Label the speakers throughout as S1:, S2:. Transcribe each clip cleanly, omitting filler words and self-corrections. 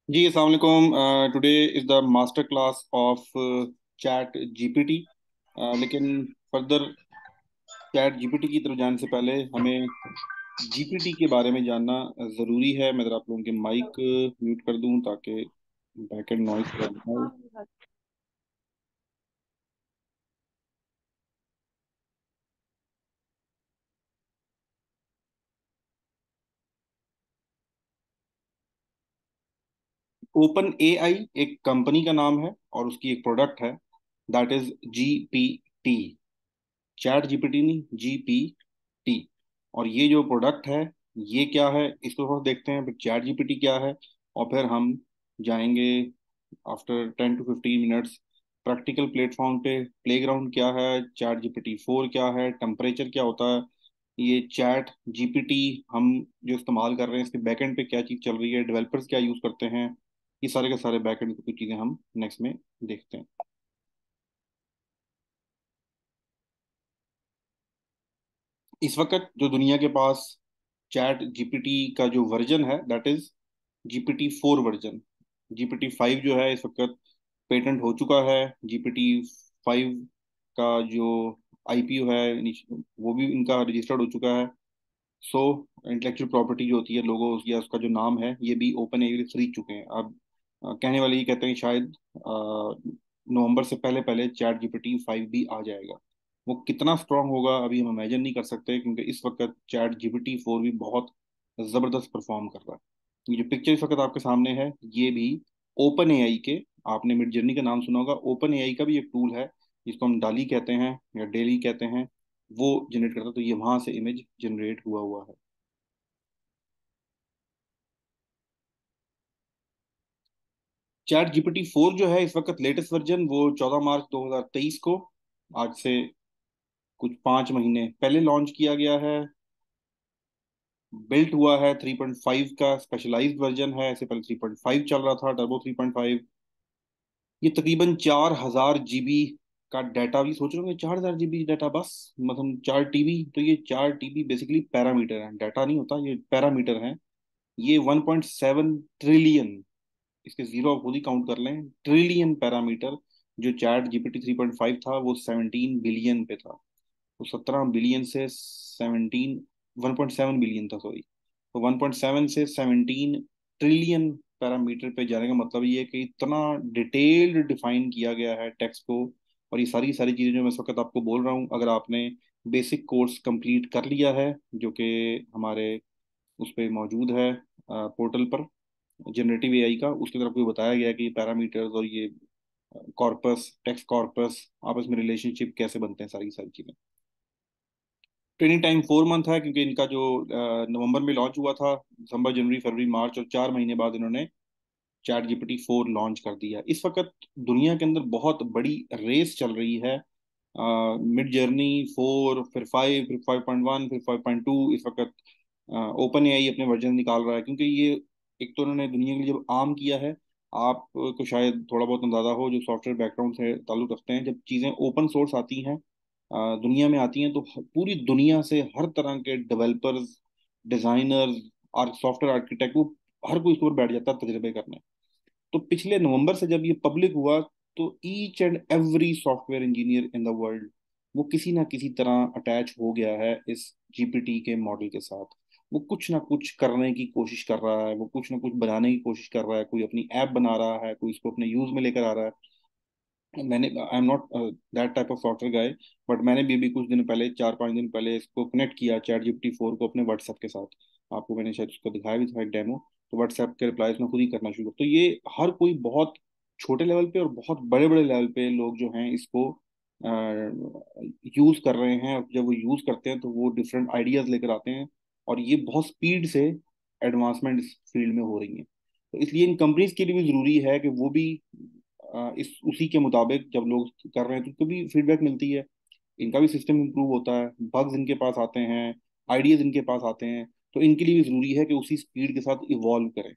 S1: जी अस्सलाम वालेकुम। Today is the master class of chat GPT. लेकिन फर्दर चैट जीपीटी की तरफ जाने से पहले हमें जीपीटी के बारे में जानना ज़रूरी है। मैं ज़रा आप लोगों के माइक म्यूट कर दूं ताकि बैकएंड नॉइस थोड़ा ना हो। ओपन एआई एक कंपनी का नाम है और उसकी एक प्रोडक्ट है, that is GPT. Chat GPT नहीं, जीपीटी। और ये जो प्रोडक्ट है, ये क्या है इसको थोड़ा देखते हैं, फिर चैट जीपीटी क्या है, और फिर हम जाएंगे after 10 to 15 minutes practical platform पे। प्लेग्राउंड क्या है, चैट जीपीटी 4 क्या है, टेम्परेचर क्या होता है, ये चैट जीपीटी हम जो इस्तेमाल कर रहे हैं इसके बैकएंड पे क्या चीज़ चल रही है, डेवलपर्स क्या यूज़ करते हैं, ये सारे के सारे बैकएंड की कुछ चीज़ें हम नेक्स्ट में देखते हैं। इस वक्त जो दुनिया के पास चैट जीपीटी का जो वर्जन है, that is GPT 4 version. GPT 5 जो है इस वक्त पेटेंट हो चुका है। जीपीटी 5 का जो आईपीओ है वो भी इनका रजिस्टर्ड हो चुका है। सो इंटेलेक्चुअल प्रॉपर्टी जो होती है लोगो या उसका जो नाम है, ये भी ओपन एआई खरीद चुके हैं। अब कहने वाले ये कहते हैं कि शायद नवंबर से पहले पहले चैट जीपीटी 5 भी आ जाएगा। वो कितना स्ट्रांग होगा अभी हम इमेजिन नहीं कर सकते, क्योंकि इस वक्त चैट जीपीटी 4 भी बहुत जबरदस्त परफॉर्म कर रहा है। ये जो पिक्चर इस वक्त आपके सामने है, ये भी ओपन एआई के, आपने मिड जर्नी का नाम सुना होगा, ओपन एआई का भी एक टूल है जिसको हम डाली कहते हैं या डेली कहते हैं, वो जनरेट करता है। तो ये वहां से इमेज जनरेट हुआ हुआ है। चैट जीपीटी 4 जो है इस वक्त लेटेस्ट वर्जन, वो 14 मार्च 2023 को, आज से कुछ 5 महीने पहले लॉन्च किया गया है। बिल्ट हुआ है 3.5 का स्पेशलाइज्ड वर्जन है। ऐसे पहले 3.5 चल रहा था, टर्बो 3.5। ये तकरीबन 4000 जीबी का डाटा भी सोच रहे होंगे, 4000 जीबी डाटा बस, मतलब 4 टीबी। तो ये 4 टीबी बेसिकली पैरामीटर है, डाटा नहीं होता, ये पैरामीटर है। ये 1.7 ट्रिलियन, इसके जीरो आप खुद ही काउंट कर लें, ट्रिलियन पैरामीटर। जो चैट जीपीटी 3.5 था वो 17 बिलियन पे था। तो 17 बिलियन से 1.7 बिलियन था, सॉरी। तो 1.7 से 17 ट्रिलियन पैरामीटर पे जाने का मतलब ये है कि इतना डिटेल्ड डिफाइन किया गया है टेक्स्ट को। और ये सारी सारी चीज़ें जो मैं इस वक्त आपको बोल रहा हूँ, अगर आपने बेसिक कोर्स कंप्लीट कर लिया है जो कि हमारे उस पर मौजूद है पोर्टल पर, जनरेटिव एआई का, उसकी तरफ कोई बताया गया है कि ये पैरामीटर्स और ये कॉर्पस, टेक्स्ट कॉर्पस, आपस में रिलेशनशिप कैसे बनते हैं, सारी सारी चीजें। ट्रेनिंग टाइम 4 मंथ है, क्योंकि इनका जो नवंबर में लॉन्च हुआ था, दिसंबर जनवरी फरवरी मार्च, और 4 महीने बाद इन्होंने चैट जीपीटी 4 लॉन्च कर दिया। इस वक्त दुनिया के अंदर बहुत बड़ी रेस चल रही है। मिड जर्नी 4, फिर 5, फिर 5.1, फिर 5.2, इस वक्त ओपन एआई अपने वर्जन निकाल रहा है, क्योंकि ये एक तो उन्होंने दुनिया के लिए जब आम किया है। आपको शायद थोड़ा बहुत अंदाजा हो जो सॉफ्टवेयर बैकग्राउंड से ताल्लुक रखते हैं, जब चीज़ें ओपन सोर्स आती हैं, दुनिया में आती हैं, तो पूरी दुनिया से हर तरह के डेवलपर्स, डिजाइनर्स, सॉफ्टवेयर आर्किटेक्ट, वो हर कोई इस पर बैठ जाता है तजर्बे करने। तो पिछले नवंबर से जब ये पब्लिक हुआ, तो each and every software engineer in the world वो किसी ना किसी तरह अटैच हो गया है इस जीपीटी के मॉडल के साथ। वो कुछ ना कुछ करने की कोशिश कर रहा है, वो कुछ ना कुछ बनाने की कोशिश कर रहा है, कोई अपनी ऐप बना रहा है, कोई इसको अपने यूज में लेकर आ रहा है। मैंने, I am not that type of software guy, but मैंने भी कुछ दिन पहले, 4 5 दिन पहले, इसको कनेक्ट किया चैट जीपीटी 4 को अपने व्हाट्सएप के साथ। आपको मैंने शायद उसको दिखाया भी था एक डेमो। तो व्हाट्सएप के रिप्लाईज में खुद ही करना शुरू, तो ये हर कोई बहुत छोटे लेवल पे और बहुत बड़े बड़े लेवल पे लोग जो हैं इसको यूज कर रहे हैं। और जब वो यूज करते हैं तो वो डिफरेंट आइडियाज लेकर आते हैं, और ये बहुत स्पीड से एडवांसमेंट इस फील्ड में हो रही है। तो इसलिए इन कंपनीज के लिए भी जरूरी है कि वो भी इस उसी के मुताबिक जब लोग कर रहे हैं तो उनको भी फीडबैक मिलती है, इनका भी सिस्टम इंप्रूव होता है, बग्स इनके पास आते हैं, आइडियाज इनके पास आते हैं। तो इनके लिए भी जरूरी है कि उसी स्पीड के साथ इवॉल्व करें।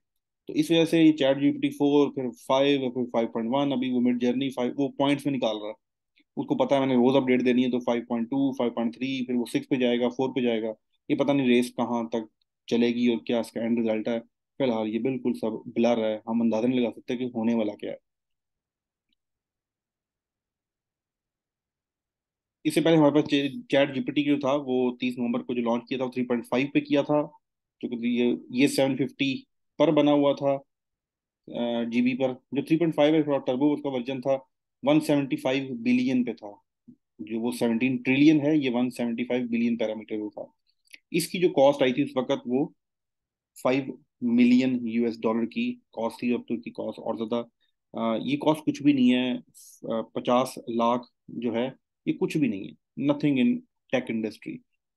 S1: तो इस वजह से ये चैट जीपीटी 4, फिर 5, फिर 5.1, अभी वो मिड जर्नी 5 वो पॉइंट्स में निकाल रहा है। उसको पता है मैंने रोज अपडेट देनी है, तो 5.2, 5.3, फिर वो 6 पे जाएगा, 4 पे जाएगा। ये पता नहीं रेस कहाँ तक चलेगी और क्या इसका एंड रिजल्ट है। फिलहाल ये बिल्कुल सब ब्लर है, हम अंदाजा नहीं लगा सकते कि होने वाला क्या है। इससे पहले हमारे पास चैट जीपीटी जो था वो 30 नवंबर को जो लॉन्च किया था वो 3.5 पे किया था, जो कि ये 750 पर बना हुआ था जीबी पर। जो 3.5 है थोड़ा टर्बो उसका वर्जन था, 175 बिलियन पे था। जो वो 17 ट्रिलियन है, ये 175 बिलियन पैरामीटर वो था। इसकी जो कॉस्ट आई थी उस वक्त वो 5 मिलियन US डॉलर की कॉस्ट थी। अब तो की कॉस्ट और ज्यादा, ये कॉस्ट कुछ भी नहीं है। 50 लाख जो है ये कुछ भी नहीं है, नथिंग इन टेक इंडस्ट्री।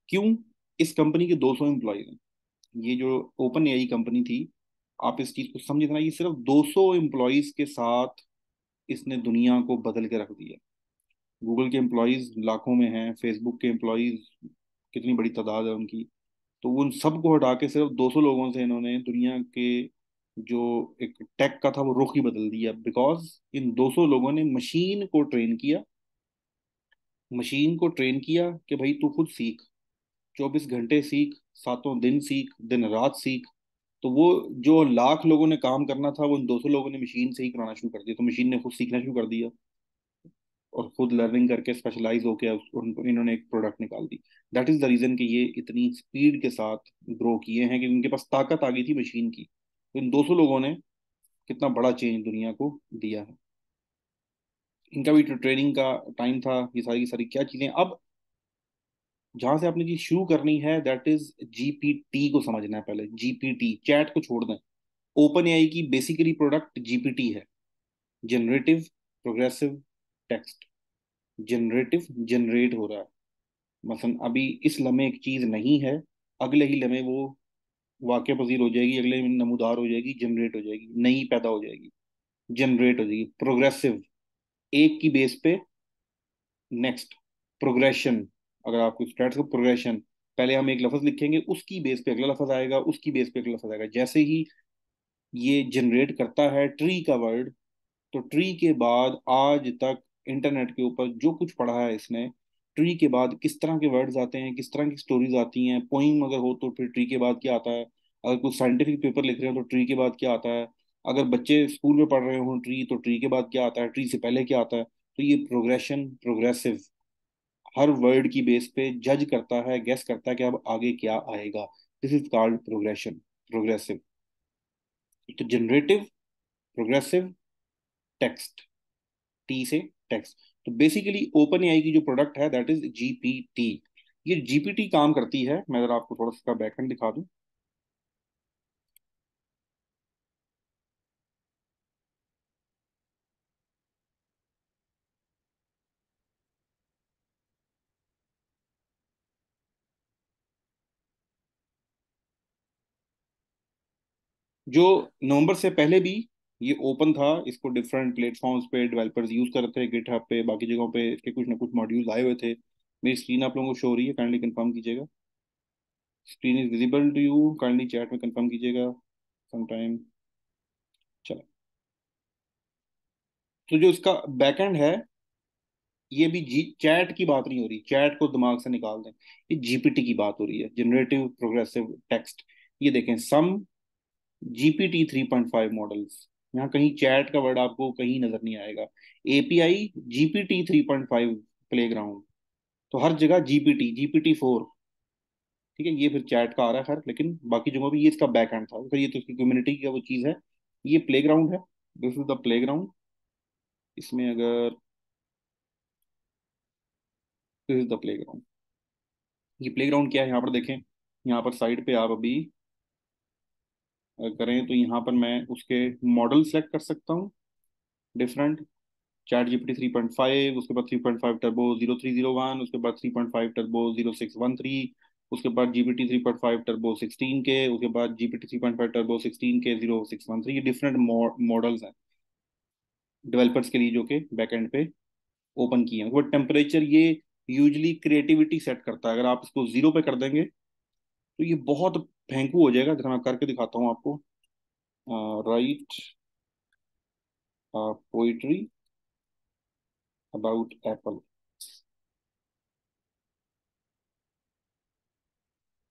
S1: क्यों? इस कंपनी के 200 एम्प्लॉयज हैं। ये जो ओपन एआई कंपनी थी, आप इस चीज को समझे ना, ये सिर्फ 200 एम्प्लॉयज के साथ इसने दुनिया को बदल के रख दिया। गूगल के एम्प्लॉयज लाखों में हैं, फेसबुक के एम्प्लॉयज कितनी बड़ी तादाद है उनकी। तो उन सबको हटा के सिर्फ 200 लोगों से इन्होंने दुनिया के जो एक टेक का था वो रुख ही बदल दिया। बिकॉज इन 200 लोगों ने मशीन को ट्रेन किया कि भाई तू खुद सीख, 24 घंटे सीख, सातों दिन सीख, दिन रात सीख। तो वो जो लाख लोगों ने काम करना था वो इन 200 लोगों ने मशीन से ही कराना शुरू कर दिया। तो मशीन ने खुद सीखना शुरू कर दिया और खुद लर्निंग करके स्पेशलाइज होकर इन्होंने एक प्रोडक्ट निकाल दी। दैट इज द रीजन कि ये इतनी स्पीड के साथ ग्रो किए हैं, कि उनके पास ताकत आ गई थी मशीन की। तो इन 200 लोगों ने कितना बड़ा चेंज दुनिया को दिया है। इनका भी ट्रेनिंग का टाइम था, ये सारी की सारी क्या चीजें। अब जहां से आपने चीज शुरू करनी है दैट इज जीपीटी को समझना है। पहले जीपीटी, चैट को छोड़ दें। ओपन एआई की बेसिकली प्रोडक्ट जीपीटी है, generative progressive text. Generative, generate हो रहा है। मसलन अभी इस लम्हे एक चीज नहीं है, अगले ही लम्हे वो वाक़या पजीर हो जाएगी, अगले लम्हे नमूदार हो जाएगी, जनरेट हो जाएगी, नई पैदा हो जाएगी, जनरेट हो जाएगी। प्रोग्रेसिव, एक की बेस पे नेक्स्ट। प्रोग्रेशन, अगर आपको स्टैट्स को प्रोग्रेशन, पहले हम एक लफ्ज लिखेंगे, उसकी बेस पे अगला लफ्ज आएगा, उसकी बेस पे अगला लफ्ज आएगा। जैसे ही ये जनरेट करता है ट्री का वर्ड, तो ट्री के बाद आज तक इंटरनेट के ऊपर जो कुछ पढ़ा है इसने, ट्री के बाद किस तरह के वर्ड्स आते हैं, किस तरह की स्टोरीज आती हैं, पोइम अगर हो तो फिर ट्री के बाद क्या आता है, अगर कुछ साइंटिफिक पेपर लिख रहे हो तो ट्री के बाद क्या आता है, अगर बच्चे स्कूल में पढ़ रहे हो ट्री, तो ट्री के बाद क्या आता है, ट्री से पहले क्या आता है। तो ये प्रोग्रेशन, प्रोग्रेसिव, हर वर्ड की बेस पे जज करता है, गेस करता है कि अब आगे क्या आएगा। This is called progression, progressive. तो जनरेटिव, प्रोग्रेसिव, टेक्स्ट, टी से टेक्स्ट। तो बेसिकली ओपन एआई की जो प्रोडक्ट है दैट इज जीपीटी। ये जीपीटी काम करती है, मैं अगर आपको थोड़ा सा बैकएंड दिखा दूं। जो नवंबर से पहले भी ये ओपन था, इसको डिफरेंट प्लेटफॉर्म्स पे डेवलपर्स यूज कर रहे थे, गिटहब पे, बाकी जगहों पे इसके कुछ ना कुछ मॉड्यूल्स आए हुए थे। मेरी स्क्रीन आप लोगों को शो हो रही है, काइंडली कंफर्म कीजिएगा। Screen is visible to you, kindly chat में कंफर्म कीजिएगा समटाइम। चलो, तो जो इसका बैकएंड है, ये भी जी चैट की बात नहीं हो रही, चैट को दिमाग से निकाल दें। ये जीपीटी की बात हो रही है, जनरेटिव प्रोग्रेसिव टेक्स्ट। ये देखें, सम जीपीटी 3.5 मॉडल्स, यहाँ कहीं चैट का वर्ड आपको कहीं नजर नहीं आएगा। एपीआई जीपीटी 3.5 प्लेग्राउंड, तो हर जगह जीपीटी, जीपीटी 4। ठीक है, ये फिर चैट का आ रहा है खैर, लेकिन बाकी जगहों पे ये इसका बैक एंड था, तो ये तो इसकी कम्युनिटी की वो चीज़ है। ये प्लेग्राउंड है, दिस इज द प्लेग्राउंड। इसमें अगर दिस इज द प्लेग्राउंड, ये प्लेग्राउंड क्या है यहाँ पर देखें। यहाँ पर साइड पे आप अभी करें तो यहाँ पर मैं उसके मॉडल सेलेक्ट कर सकता हूँ डिफरेंट। चैट जीपीटी 3.5, उसके बाद 3.5 टर्बो 0301, उसके बाद 3.5 टर्बो 0613, उसके बाद जीपीटी 3.5 टर्बो 16 के, उसके बाद जीपीटी 3.5 टर्बो 16 के 0613। ये डिफरेंट मॉडल्स हैं डेवलपर्स के लिए जो कि बैकएंड पे ओपन किए हैं। वो टेम्परेचर ये यूजली क्रिएटिविटी सेट करता है, अगर आप इसको 0 पे कर देंगे तो ये बहुत फेंकू हो जाएगा। जरा मैं करके दिखाता हूँ आपको। Right poetry about Apple.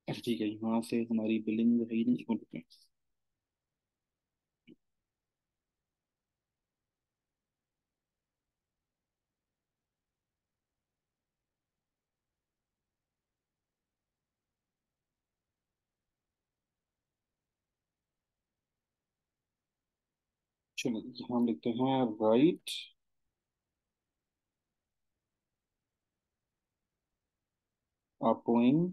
S1: ठीक है, यहाँ से हमारी बिलिंग है ही नहीं, एक मिनट रुकिए। चलिए यहाँ लिखते हैं right a poem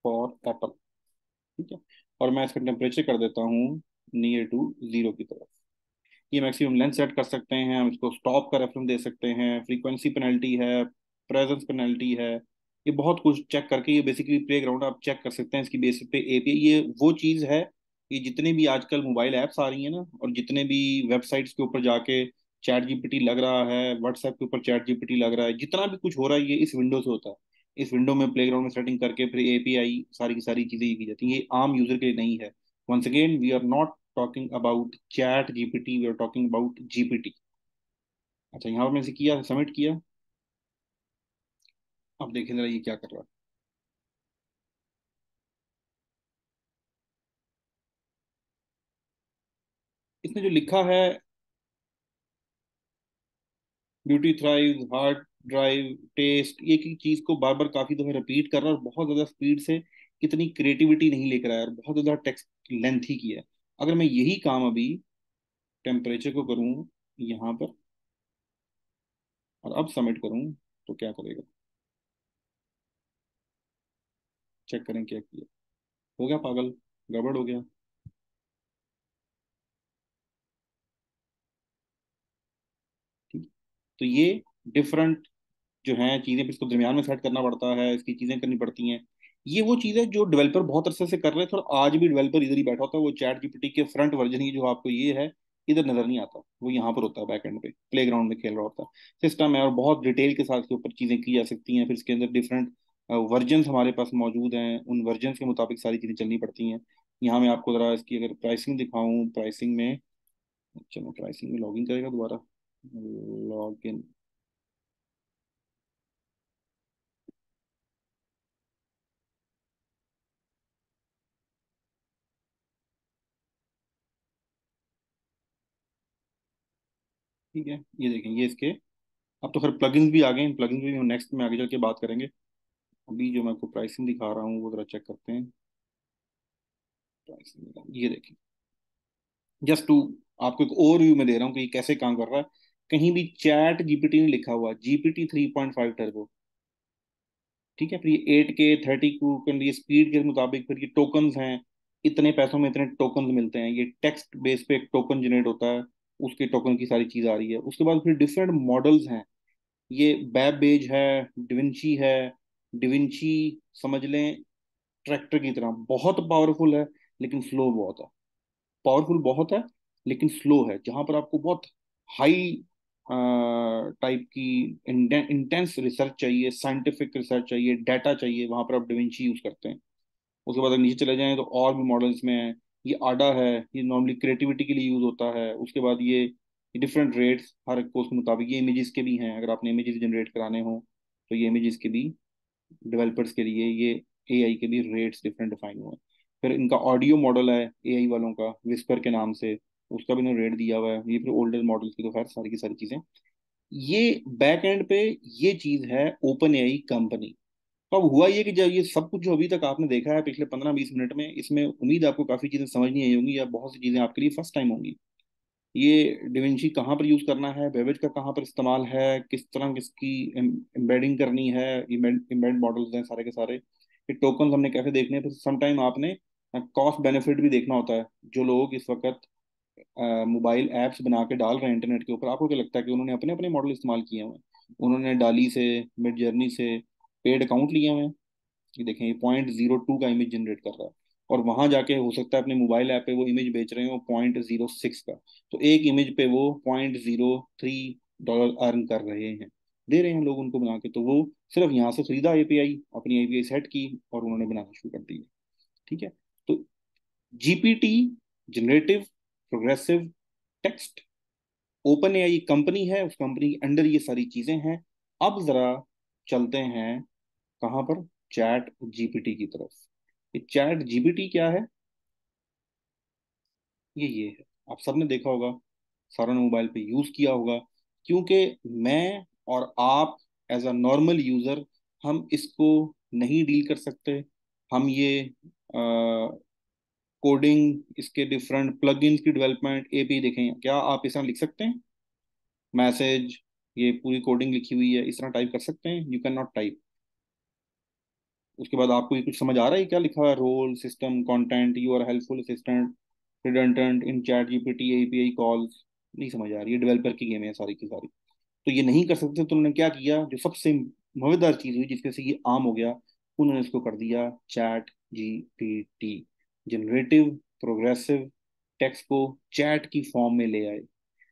S1: for Apple. ठीक है। और मैं इसका टेम्परेचर कर देता हूँ नियर टू जीरो की तरफ। ये मैक्सिमम लेंथ सेट कर सकते हैं हम, इसको स्टॉप का रेफरेंस दे सकते हैं, फ्रीक्वेंसी पेनल्टी है, प्रेजेंस पेनल्टी है। ये बहुत कुछ चेक करके, ये बेसिकली प्ले ग्राउंड आप चेक कर सकते हैं इसकी बेसिस पे एपीआई। ये वो चीज़ है, ये जितने भी आजकल मोबाइल ऐप्स आ रही हैं ना, और जितने भी वेबसाइट्स के ऊपर जाके चैट जीपीटी लग रहा है, व्हाट्सएप के ऊपर चैट जीपीटी लग रहा है, जितना भी कुछ हो रहा है ये इस विंडो से होता है। इस विंडो में प्ले ग्राउंड में सेटिंग करके फिर एपीआई सारी की सारी चीज़ें ये की जाती हैं। ये आम यूजर के लिए नहीं है। once again we are not talking about chat gpt, we are talking about gpt। अच्छा, यहाँ पर मैंने इसे किया, सबमिट किया। अब देखें जरा ये क्या कर रहा है। इसने जो लिखा है, beauty thrive, hard drive, test, एक ही चीज को बार बार काफी दफे रिपीट कर रहा है और बहुत ज्यादा स्पीड से, कितनी क्रिएटिविटी नहीं लेकर आया और बहुत ज्यादा टेक्स्ट लेंथ ही किया है। अगर मैं यही काम अभी टेम्परेचर को करूँ यहाँ पर, और अब सबमिट करूँ, तो क्या करेगा, चेक करें क्या किया। हो गया पागल, गड़बड़ हो गया। ठीक। तो ये डिफरेंट जो है चीजें, फिर इसको दरमियान में सेट करना पड़ता है, इसकी चीजें करनी पड़ती हैं। ये वो चीज है जो डेवलपर बहुत अरसे से कर रहे थे, और आज भी डेवलपर इधर ही बैठा होता है। वो चैट जीपीटी के फ्रंट वर्जन ही जो आपको ये है, इधर नजर नहीं आता, वो यहाँ पर होता है बैक एंड पे, प्ले ग्राउंड में खेल रहा होता है। सिस्टम है और बहुत डिटेल के साथ इसके ऊपर चीजें की जा सकती हैं। फिर इसके अंदर डिफरेंट वर्जन हमारे पास मौजूद हैं, उन वर्जन के मुताबिक सारी चीजें चलनी पड़ती हैं। यहाँ मैं आपको जरा इसकी अगर प्राइसिंग दिखाऊं, प्राइसिंग में, चलो प्राइसिंग में लॉगिन करेगा दोबारा, लॉगिन। ठीक है, ये देखें, ये इसके, अब तो खैर प्लगइन्स भी आ गए हैं, प्लगइन्स भी हम नेक्स्ट में आगे चल के बात करेंगे। अभी जो मैं आपको प्राइसिंग दिखा रहा हूँ वो जरा चेक करते हैं। प्राइसिंग ये देखें, जस्ट टू आपको एक ओवरव्यू में दे रहा हूँ कि ये कैसे काम कर रहा है। कहीं भी चैट जीपीटी नहीं लिखा हुआ, जीपीटी 3.5 टर्बो। ठीक है, फिर ये 8K 30 के लिए स्पीड के मुताबिक फिर ये टोकन्स हैं, इतने पैसों में इतने टोकन्स मिलते हैं। ये टेक्स्ट बेस पे एक टोकन जनरेट होता है, उसके टोकन की सारी चीज आ रही है। उसके बाद फिर डिफरेंट मॉडल्स हैं। ये बैब बेज है, डिविंची है। डिविंची समझ लें ट्रैक्टर की तरह, बहुत पावरफुल है लेकिन स्लो बहुत है। पावरफुल बहुत है लेकिन स्लो है। जहां पर आपको बहुत हाई टाइप की इंटेंस रिसर्च चाहिए, साइंटिफिक रिसर्च चाहिए, डाटा चाहिए, वहां पर आप डिविंची यूज करते हैं। उसके बाद अगर नीचे चले जाएं तो और भी मॉडल्स में है। ये आडा है, ये नॉर्मली क्रिएटिविटी के लिए यूज होता है। उसके बाद ये डिफरेंट रेट्स हर एक पोस्ट के मुताबिक, ये इमेजेस के भी हैं, अगर आपने इमेजेस जनरेट कराने हो तो ये इमेजेस के भी डेवलपर्स के लिए ये एआई के भी रेट्स डिफरेंट डिफाइन हुए हैं। फिर इनका ऑडियो मॉडल है एआई वालों का, विस्पर के नाम से, उसका भी इन्होंने रेट दिया हुआ है। ये फिर ओल्डर मॉडल्स की तो खैर सारी की सारी चीजें, ये बैक एंड पे ये चीज है ओपन एआई कंपनी। तो अब हुआ ये कि जब ये सब कुछ जो अभी तक आपने देखा है पिछले 15-20 मिनट में, इसमें उम्मीद है आपको काफी चीजें समझ नहीं आई होंगी, या बहुत सी चीजें आपके लिए फर्स्ट टाइम होंगी। ये डिविंची कहाँ पर यूज करना है, वेबेज का कहाँ पर इस्तेमाल है, किस तरह किसकी एम्बेडिंग करनी है, एम्बेड मॉडल्स हैं सारे के सारे, ये टोकन हमने कैसे देखने हैं। फिर समटाइम आपने कॉस्ट बेनिफिट भी देखना होता है। जो लोग इस वक्त मोबाइल ऐप्स बना के डाल रहे हैं इंटरनेट के ऊपर, आपको क्या लगता है कि उन्होंने अपने अपने मॉडल इस्तेमाल किए हुए हैं? उन्होंने डाली से, मिड जर्नी से पेड अकाउंट लिए हुए हैं। ये देखें, ये 0.02 का इमेज जनरेट कर रहा है, और वहां जाके हो सकता है अपने मोबाइल ऐप पे वो इमेज बेच रहे हो 0.06 का। तो एक इमेज पे वो $0.03 अर्न कर रहे हैं, दे रहे हैं लोग उनको बना के। तो वो सिर्फ यहाँ से खरीदा एपीआई, अपनी एपीआई सेट की और उन्होंने बनाना शुरू कर दी। ठीक है। तो GPT, generative progressive text, open AI company है, उस कंपनी के अंडर ये सारी चीजें हैं। अब जरा चलते हैं कहाँ पर, चैट जीपीटी की तरफ। ये चैट जीपीटी क्या है? ये है, आप सबने देखा होगा, सारा ने मोबाइल पे यूज किया होगा। क्योंकि मैं और आप एज अ नॉर्मल यूजर, हम इसको नहीं डील कर सकते। हम ये कोडिंग, इसके डिफरेंट प्लगइन्स की डेवलपमेंट, एपीआई देखें, क्या आप इस तरह लिख सकते हैं? मैसेज, ये पूरी कोडिंग लिखी हुई है, इस तरह टाइप कर सकते हैं? You can not type. उसके बाद आपको ये कुछ समझ आ रहा है क्या लिखा हुआ है? Role, system, content, you are helpful assistant, redundant in chat GPT, API calls. नहीं समझ आ रही है, डेवलपर की गेम है सारी की सारी। तो ये नहीं कर सकते, तो उन्होंने क्या किया, जो सबसे मजेदार चीज हुई जिसके से ये आम हो गया, उन्होंने इसको कर दिया chat GPT. Generative progressive text को चैट की फॉर्म में ले आए,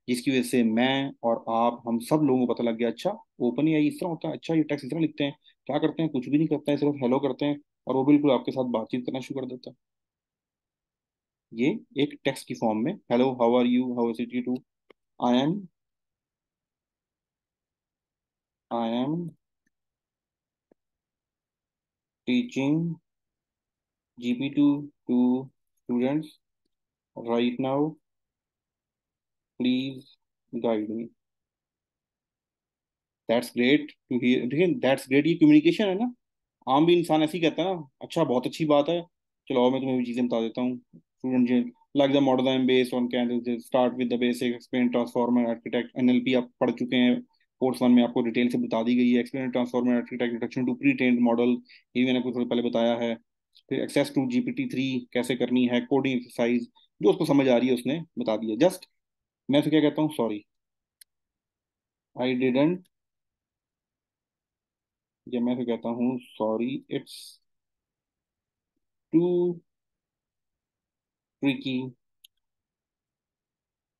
S1: जिसकी वजह से मैं और आप, हम सब लोगों को पता लग गया, अच्छा ओपन एआई इस तरह होता है, अच्छा ये टेक्स्ट इस तरह लिखते हैं। क्या करते हैं? कुछ भी नहीं करते हैं, सिर्फ हेलो करते हैं और वो बिल्कुल आपके साथ बातचीत करना शुरू कर देता है। ये एक टेक्स्ट की फॉर्म में, hello, how are you, how is it, you too, I am, I am teaching GPT to students right now, please guide me। That's great to hear. देखिए, दैट्स ग्रेट, ये कम्युनिकेशन है ना। आम भी इंसान ऐसे ही कहता है ना, अच्छा बहुत अच्छी बात है, चलो आओ मैं तुम्हें भी चीजें बता देता हूँ। स्टूडेंट जी, like the model M based on can start with the basic, explain transformer architect, NLP आप पढ़ चुके हैं, कोर्स वन में आपको डिटेल से बता दी गई है। Explain transformer architect, introduction to pre trained model, ये मैंने कुछ पहले बताया है। फिर एक्सेस टू GPT-3 कैसे करनी है, कोडिंग एक्सरसाइज, जो उसको समझ आ रही है उसने बता दिया। जस्ट मैं तो क्या कहता हूँ, सॉरी, आई डिडंट, या मैं तो कहता हूँ sorry, it's too tricky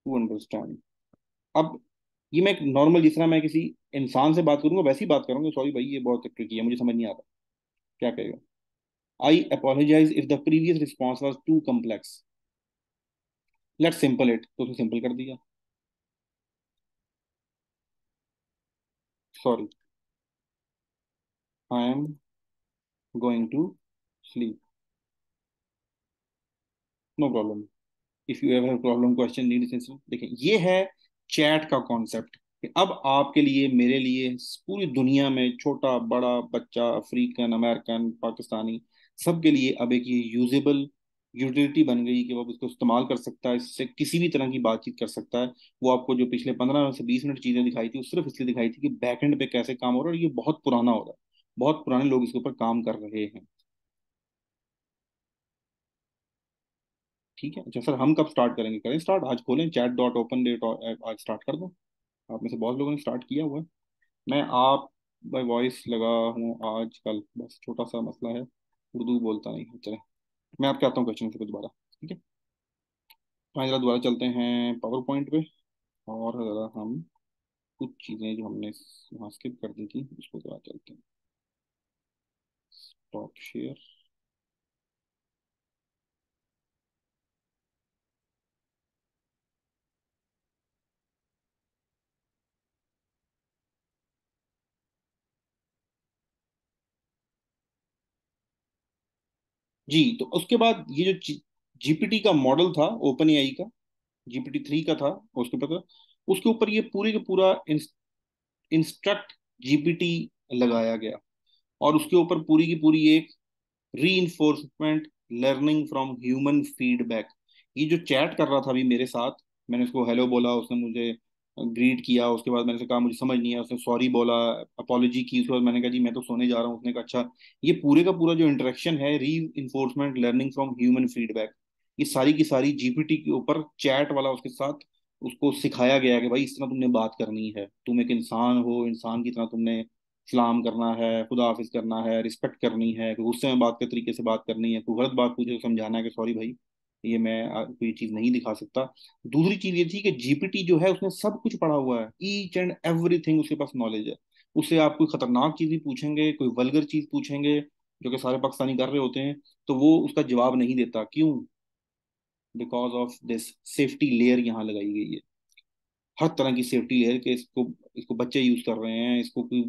S1: to understand. अब ये मैं नॉर्मल, जिस तरह मैं किसी इंसान से बात करूंगा वैसी बात करूंगा, सॉरी भाई ये बहुत ट्रिकी है, मुझे समझ नहीं आता, क्या कहेगा? I apologise if the previous response was too complex, let's simple it, तो उसने सिंपल कर दिया, sorry, I am going to sleep, no problem, if you have problem, question, need assistance. देखिए ये है चैट का कॉन्सेप्ट। अब आपके लिए, मेरे लिए, पूरी दुनिया में छोटा बड़ा बच्चा, अफ्रीकन, अमेरिकन, पाकिस्तानी, सबके लिए अब एक ये यूजेबल यूटिलिटी बन गई कि वो अब इसको इस्तेमाल कर सकता है, इससे किसी भी तरह की बातचीत कर सकता है। वो आपको जो पिछले 15 से 20 मिनट चीजें दिखाई थी, वो सिर्फ इसलिए दिखाई थी कि बैकएंड पे कैसे काम हो रहा है, और ये बहुत पुराना हो रहा है, बहुत पुराने लोग इसके ऊपर काम कर रहे हैं। ठीक है, अच्छा सर, हम कब स्टार्ट करेंगे? करें स्टार्ट, आज खोलें chat.open आज स्टार्ट कर दो। आप में से बहुत लोगों ने स्टार्ट किया हुआ है। मैं आप बाय वॉइस लगा हूँ आजकल, बस छोटा सा मसला है, उर्दू बोलता नहीं हूँ। चले, मैं आपके आता हूँ क्वेश्चन से दोबारा। ठीक है, तो जरा दोबारा चलते हैं पावर पॉइंट पे, और जरा हम कुछ चीज़ें जो हमने वहाँ स्किप कर दी थी उसको दोबारा चलते हैं। Stop share. जी, तो उसके बाद ये जो जीपीटी का मॉडल था ओपन एआई का, GPT-3 का था, उसके ऊपर उसके ऊपर ये पूरे का पूरा इंस्ट्रक्ट जीपीटी लगाया गया, और उसके ऊपर पूरी की पूरी एक री लर्निंग फ्रॉम ह्यूमन फीडबैक। ये जो चैट कर रहा था अभी मेरे साथ, मैंने उसको हेलो बोला, उसने मुझे ग्रीट किया, उसके बाद मैंने उससे कहा मुझे समझ नहीं है, उसने सॉरी बोला, अपोलॉजी की, उसके बाद मैंने कहा जी मैं तो सोने जा रहा हूँ, उसने कहा अच्छा। ये पूरे का पूरा जो इंटरेक्शन है, री लर्निंग फ्रॉम ह्यूमन फीडबैक, ये सारी की सारी जीपीटी के ऊपर चैट वाला उसके साथ उसको सिखाया गया कि भाई इस तरह तुमने बात करनी है, तुम एक इंसान हो, इंसान की तरह तुमने सलाम करना है, खुदा हाफिज करना है, रिस्पेक्ट करनी है, कोई गुस्से में बात के तरीके से बात करनी है, कोई गलत बात पूछे तो समझाना है कि सॉरी भाई, ये मैं आपको ये चीज नहीं दिखा सकता। दूसरी चीज ये थी कि जीपीटी जो है उसने सब कुछ पढ़ा हुआ है, ईच एंड एवरीथिंग उसके पास नॉलेज है। उससे आप कोई खतरनाक चीज भी पूछेंगे, कोई वल्गर चीज पूछेंगे, जो कि सारे पाकिस्तानी कर रहे होते हैं, तो वो उसका जवाब नहीं देता। क्यों? Because of this safety layer यहाँ लगाई गई है, हर तरह की सेफ्टी लेयर के इसको इसको बच्चे यूज कर रहे हैं, इसको कोई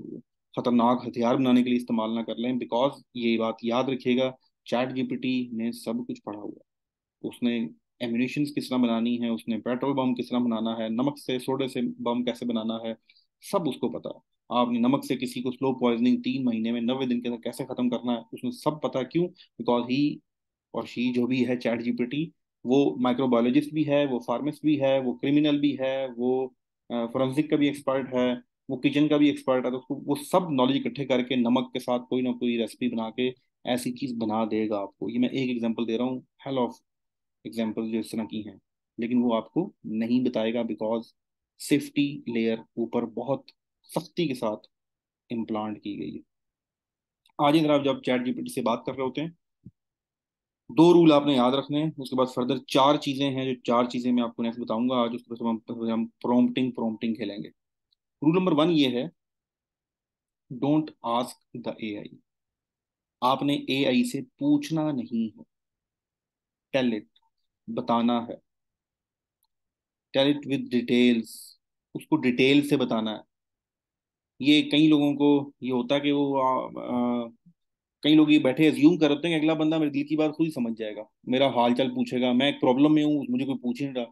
S1: खतरनाक हथियार बनाने के लिए इस्तेमाल ना कर लें। बिकॉज ये बात याद रखिएगा, चैट जीपीटी ने सब कुछ पढ़ा हुआ है, उसने एम्यूनिशन किस तरह बनानी है, उसने पेट्रोल बम किस तरह बनाना है, नमक से सोडे से बम कैसे बनाना है, सब उसको पता है। आपने नमक से किसी को स्लो पॉइजनिंग 3 महीने में 90 दिन के अंदर कैसे खत्म करना है, उसने सब पता है। क्यों? बिकॉज ही और शी जो भी है चैट जीपीटी, वो माइक्रोबायोलॉजिस्ट भी है, वो फार्मासिस्ट भी है, वो क्रिमिनल भी है, वो फोरेंसिक का भी एक्सपर्ट है, वो किचन का भी एक्सपर्ट है। तो वो सब नॉलेज इकट्ठे करके नमक के साथ कोई ना कोई रेसिपी बना के ऐसी चीज बना देगा आपको। ये मैं एक एग्जांपल दे रहा हूँ, हेल ऑफ एग्जांपल जो इस तरह की हैं, लेकिन वो आपको नहीं बताएगा, बिकॉज सेफ्टी लेयर ऊपर बहुत सख्ती के साथ इम्प्लांट की गई है। आज ही तरह जब चैट जीपीटी से बात कर रहे होते हैं, दो रूल आपने याद रखने हैं। उसके बाद फर्दर चार चीजें हैं, जो चार चीजें मैं आपको नेक्स्ट बताऊंगा आज। उसके बाद हम प्रोम्प्टिंग प्रोम्प्टिंग खेलेंगे। रूल नंबर वन ये है, डोंट आस्क द एआई। आपने एआई से पूछना नहीं है, टेल इट, बताना है। टेल इट विद डिटेल्स, उसको डिटेल से बताना है। ये कई लोगों को ये होता है कि वो कई लोग ये बैठे एज्यूम करते हैं कि अगला बंदा मेरे दिल की बात खुद ही समझ जाएगा, मेरा हाल चाल पूछेगा, मैं एक प्रॉब्लम में हूँ मुझे कोई पूछ ही नहीं रहा।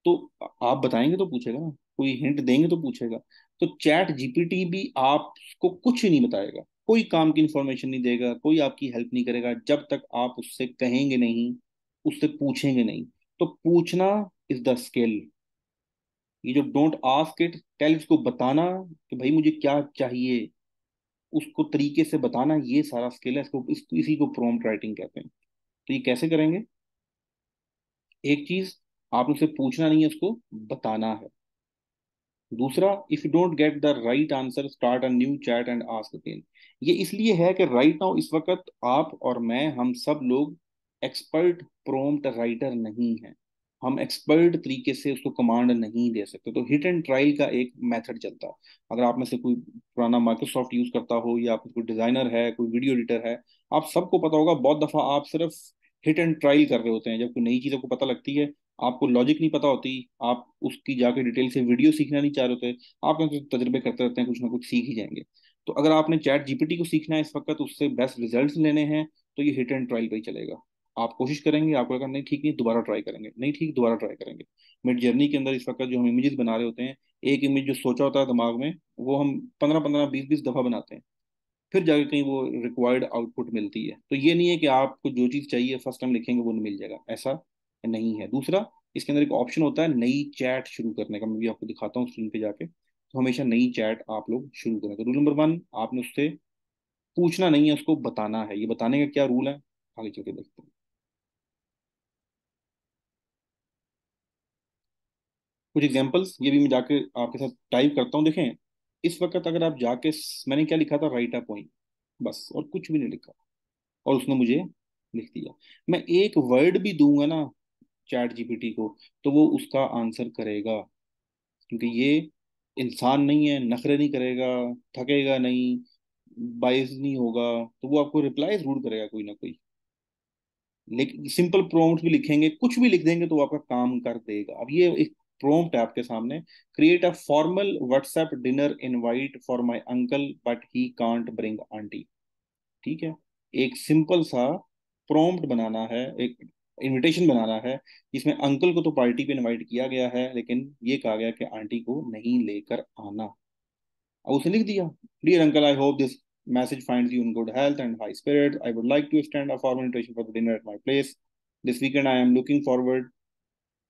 S1: तो आप बताएंगे तो पूछेगा ना, कोई हिंट देंगे तो पूछेगा। तो चैट जीपीटी भी आपको कुछ नहीं बताएगा, कोई काम की इंफॉर्मेशन नहीं देगा, कोई आपकी हेल्प नहीं करेगा जब तक आप उससे कहेंगे नहीं, उससे पूछेंगे नहीं। तो पूछना इज द स्किल। ये जो डोंट आस्क इट टेल, इसको बताना कि भाई मुझे क्या चाहिए, उसको तरीके से बताना, ये सारा स्किल है। इसी को प्रॉम्प्ट राइटिंग कहते हैं। तो ये कैसे करेंगे? एक चीज, आप उससे पूछना नहीं है, उसको बताना है। दूसरा, if you don't get the right answer start a new chat and ask again. ये इसलिए है कि राइट नाउ इस वक्त आप और मैं, हम सब लोग एक्सपर्ट प्रॉम्प्ट राइटर नहीं हैं। हम एक्सपर्ट तरीके से उसको कमांड नहीं दे सकते। तो हिट एंड ट्रायल का एक मेथड चलता है। अगर आप में से कोई पुराना माइक्रोसॉफ्ट यूज करता हो, या कोई डिजाइनर है, कोई वीडियो एडिटर है, आप सबको पता होगा बहुत दफा आप सिर्फ हिट एंड ट्रायल कर रहे होते हैं। जब कोई नई चीज़ आपको पता लगती है, आपको लॉजिक नहीं पता होती, आप उसकी जाके डिटेल से वीडियो सीखना नहीं चाह रहे होते, आप तो तजर्बे करते रहते हैं, कुछ ना कुछ सीख ही जाएंगे। तो अगर आपने चैट जीपीटी को सीखना है इस वक्त, उससे बेस्ट रिजल्ट्स लेने हैं, तो ये हिट एंड ट्रायल पे ही चलेगा। आप कोशिश करेंगे, आपको लगा नहीं ठीक, नहीं दोबारा ट्राई करेंगे, नहीं ठीक दोबारा ट्राई करेंगे। मिड जर्नी के अंदर इस वक्त जो हम इमेजेस बना रहे होते हैं, एक इमेज जो सोचा होता है दिमाग में, वो हम 15-15 20-20 दफा बनाते हैं, फिर जाके कहीं वो रिक्वायर्ड आउटपुट मिलती है। तो ये नहीं है कि आपको जो चीज़ चाहिए फर्स्ट टाइम लिखेंगे वो नहीं मिल जाएगा, ऐसा नहीं है। दूसरा, इसके अंदर एक ऑप्शन होता है नई चैट शुरू करने का, मैं भी आपको दिखाता हूँ स्क्रीन पे जाके। तो हमेशा नई चैट आप लोग शुरू करें। तो रूल नंबर वन, आपने उससे पूछना नहीं है, उसको बताना है। ये बताने का क्या रूल है, आगे चल के देखते हैं। कुछ एग्जांपल्स ये भी मैं जाके आपके साथ टाइप करता हूँ, देखें। इस वक्त अगर आप जाके मैंने क्या लिखा था, राइट अ पॉइंट, बस, और कुछ भी नहीं लिखा, और उसने मुझे लिख दिया। मैं एक वर्ड भी दूंगा ना चैट जीपीटी को, तो वो उसका आंसर करेगा, क्योंकि ये इंसान नहीं है, नखरे नहीं करेगा, थकेगा नहीं, बाइस नहीं होगा। तो वो आपको रिप्लाई जरूर करेगा कोई ना कोई। लेकिन सिंपल प्रॉम्प्ट भी लिखेंगे, कुछ भी लिख देंगे, तो वो आपका काम कर देगा। अब ये एक प्रॉम्प्ट है आपके सामने, create a formal WhatsApp dinner invite for my uncle but he can't bring aunty. ठीक है, एक सिंपल सा प्रॉम्प्ट बनाना है, एक इनविटेशन बनाना है, जिसमें अंकल को तो पार्टी पे इनवाइट किया गया है, लेकिन ये कहा गया कि आंटी को नहीं लेकर आना। और उसने लिख दिया, dear uncle, I hope this message finds you in good health and high spirit. I would like to extend a formal invitation for the dinner at my place this weekend. I am looking forward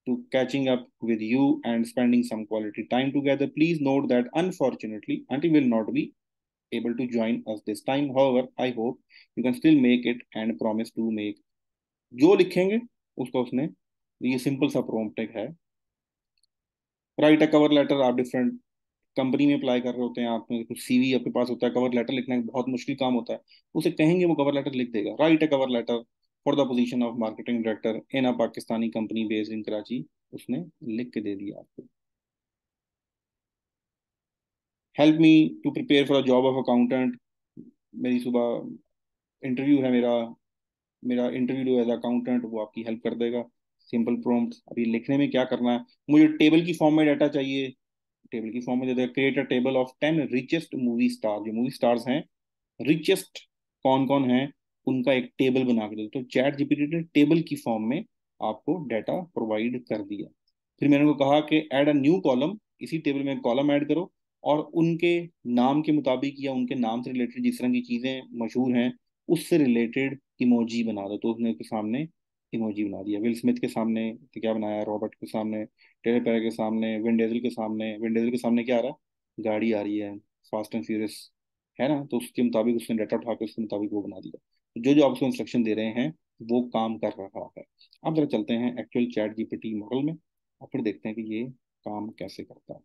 S1: to catching up with you and spending some quality time together. Please note that unfortunately auntie will not be able to join us this time. However, I hope you can still make it and promise to make। जो लिखेंगे उसका उसने, ये simple सा prompt है। Right a cover letter, आप different company में apply कर रहे होते हैं, आप में कुछ सीवी आपके पास होता है, कवर लेटर लिखना एक बहुत मुश्किल काम होता है, उसे कहेंगे वो कवर लेटर लिख देगा। Write a cover letter for the position of marketing director in a Pakistani company based in Karachi. उसने लिख के दे दिया आपको। Help me to prepare for the job of accountant. मेरी सुबह इंटरव्यू है, मेरा मेरा इंटरव्यू एज अकाउंटेंट, वो आपकी हेल्प कर देगा। Simple prompt. अभी लिखने में क्या करना है, मुझे टेबल की फॉर्म में डाटा चाहिए, टेबल की फॉर्म में दे देगा। Create a table of 10 richest movie star, जो मूवी स्टार्स हैं, रिचेस्ट कौन कौन है, उनका एक टेबल बना के दो। तो चैट जीपीटी ने टेबल की फॉर्म में आपको डाटा प्रोवाइड कर दिया। फिर मैंने उनको कहा कि ऐड अ न्यू कॉलम, इसी टेबल में कॉलम ऐड करो, और उनके नाम के मुताबिक या उनके नाम से रिलेटेड जिस तरह की चीज़ें मशहूर हैं, उससे रिलेटेड इमोजी बना दो, तो उसने उसके सामने इमोजी बना दिया। विल स्मिथ के सामने तो क्या बनाया, रॉबर्ट के सामने, टेलर पेरे के सामने, विंडेजल के सामने, विंडेजल के सामने क्या आ रहा है, गाड़ी आ रही है, फास्ट एंड फ्यूरियस, है ना, तो उसके मुताबिक उसने डाटा उठा के उसके मुताबिक वो बना दिया। तो जो जो आप उसको इंस्ट्रक्शन दे रहे हैं वो काम कर रहा है। अब जरा चलते हैं एक्चुअल चैट जीपीटी मॉडल में, और फिर देखते हैं कि ये काम कैसे करता है।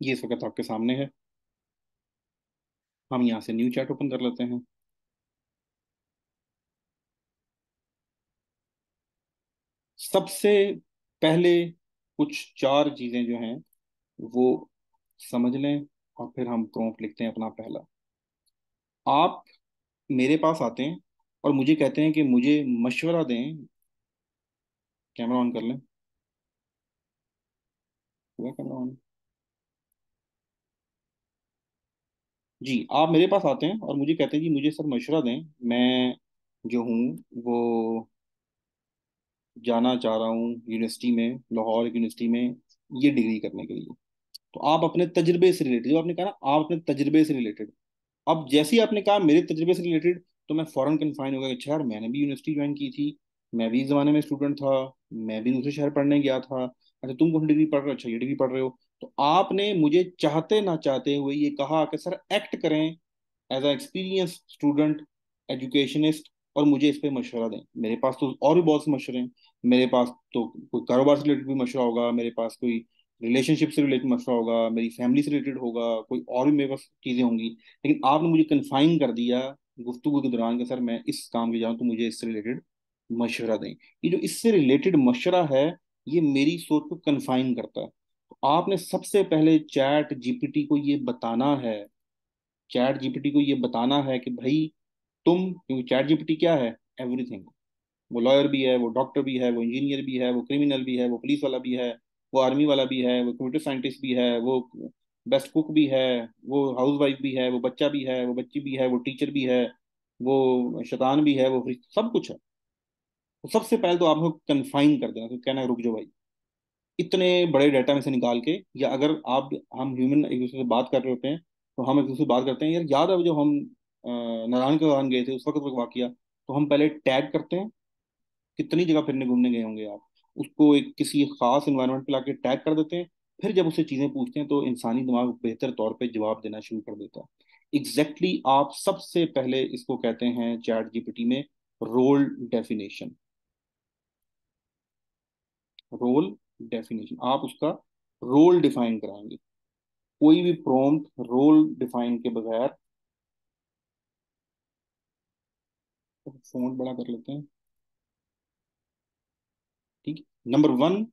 S1: ये इस वक्त आपके सामने है। हम यहाँ से न्यू चैट ओपन कर लेते हैं। सबसे पहले कुछ चार चीजें जो हैं वो समझ लें, और फिर हम प्रॉम्प्ट लिखते हैं अपना पहला। आप मेरे पास आते हैं और मुझे कहते हैं कि मुझे मशवरा दें। कैमरा ऑन कर लें। हुआ कैमरा ऑन? जी, आप मेरे पास आते हैं और मुझे कहते हैं कि मुझे सर मशवरा दें, मैं जो हूँ वो जाना चाह रहा हूँ यूनिवर्सिटी में, लाहौर यूनिवर्सिटी में ये डिग्री करने के लिए। तो आप अपने तजर्बे से रिलेटेड, जो आपने कहा ना, आप अपने तजर्बे से रिलेटेड, अब जैसे ही आपने कहा मेरे तजर्बे से रिलेटेड, तो मैं फौरन कन्फाइन हो गया, अच्छा यार मैंने भी यूनिवर्सिटी ज्वाइन की थी, मैं भी इस जमाने में स्टूडेंट था, मैं भी दूसरे शहर पढ़ने गया था। अच्छा तुम कौन सी डिग्री पढ़ रहे हो, अच्छा ये डिग्री पढ़ रहे हो। तो आपने मुझे चाहते ना चाहते हुए ये कहा कि सर एक्ट करें as a experience student, educationist, और मुझे इस पे मशवरा दें। मेरे पास तो और भी बहुत से मशवरे हैं। मेरे पास तो कोई कारोबार से रिलेटेड भी मशवरा होगा, मेरे पास कोई रिलेशनशिप से रिलेटेड मशवरा होगा, मेरी फैमिली से रिलेटेड होगा, कोई और भी मेरे पास चीज़ें होंगी। लेकिन आपने मुझे कन्फाइन कर दिया गुफ्तगू के दौरान कि सर मैं इस काम के जाऊँ तो मुझे इससे रिलेटेड मशवरा दें। ये जो इससे रिलेटेड मशवरा है, ये मेरी सोच को कन्फाइन करता है। तो आपने सबसे पहले चैट जीपीटी को ये बताना है, चैट जीपीटी को ये बताना है कि भाई तुम, क्योंकि चैट जीपीटी क्या है, एवरीथिंग। वो लॉयर भी है, वो डॉक्टर भी है, वो इंजीनियर भी है, वो क्रिमिनल भी है, वो पुलिस वाला भी है, वो आर्मी वाला भी है, वो कंप्यूटर साइंटिस्ट भी है, वो बेस्ट कुक भी है, वो हाउस वाइफ भी है, वो बच्चा भी है, वो बच्ची भी है, वो टीचर भी है, वो शैतान भी है, वो सब कुछ है। तो सबसे पहले तो आपको कन्फाइन कर देना, तो कहना है, रुक जाओ भाई, इतने बड़े डाटा में से निकाल के, या अगर आप, हम ह्यूमन एक दूसरे से बात कर रहे होते हैं, तो हम एक दूसरे से बात करते हैं, यार याद है जब हम नारायण के वहां गए थे उस वक्त का वाकया, तो हम पहले टैग करते हैं। कितनी जगह फिरने घूमने गए होंगे आप, उसको एक किसी खास इन्वायरमेंट पे लाके टैग कर देते हैं। फिर जब उससे चीजें पूछते हैं तो इंसानी दिमाग बेहतर तौर पे जवाब देना शुरू कर देता है। एग्जैक्टली exactly, आप सबसे पहले इसको कहते हैं चैट जीपीटी में रोल डेफिनेशन। रोल डेफिनेशन, आप उसका रोल डिफाइन कराएंगे। कोई भी प्रॉम्प्ट रोल डिफाइन के बगैर, फोन बड़ा कर लेते हैं, ठीक। नंबर वन,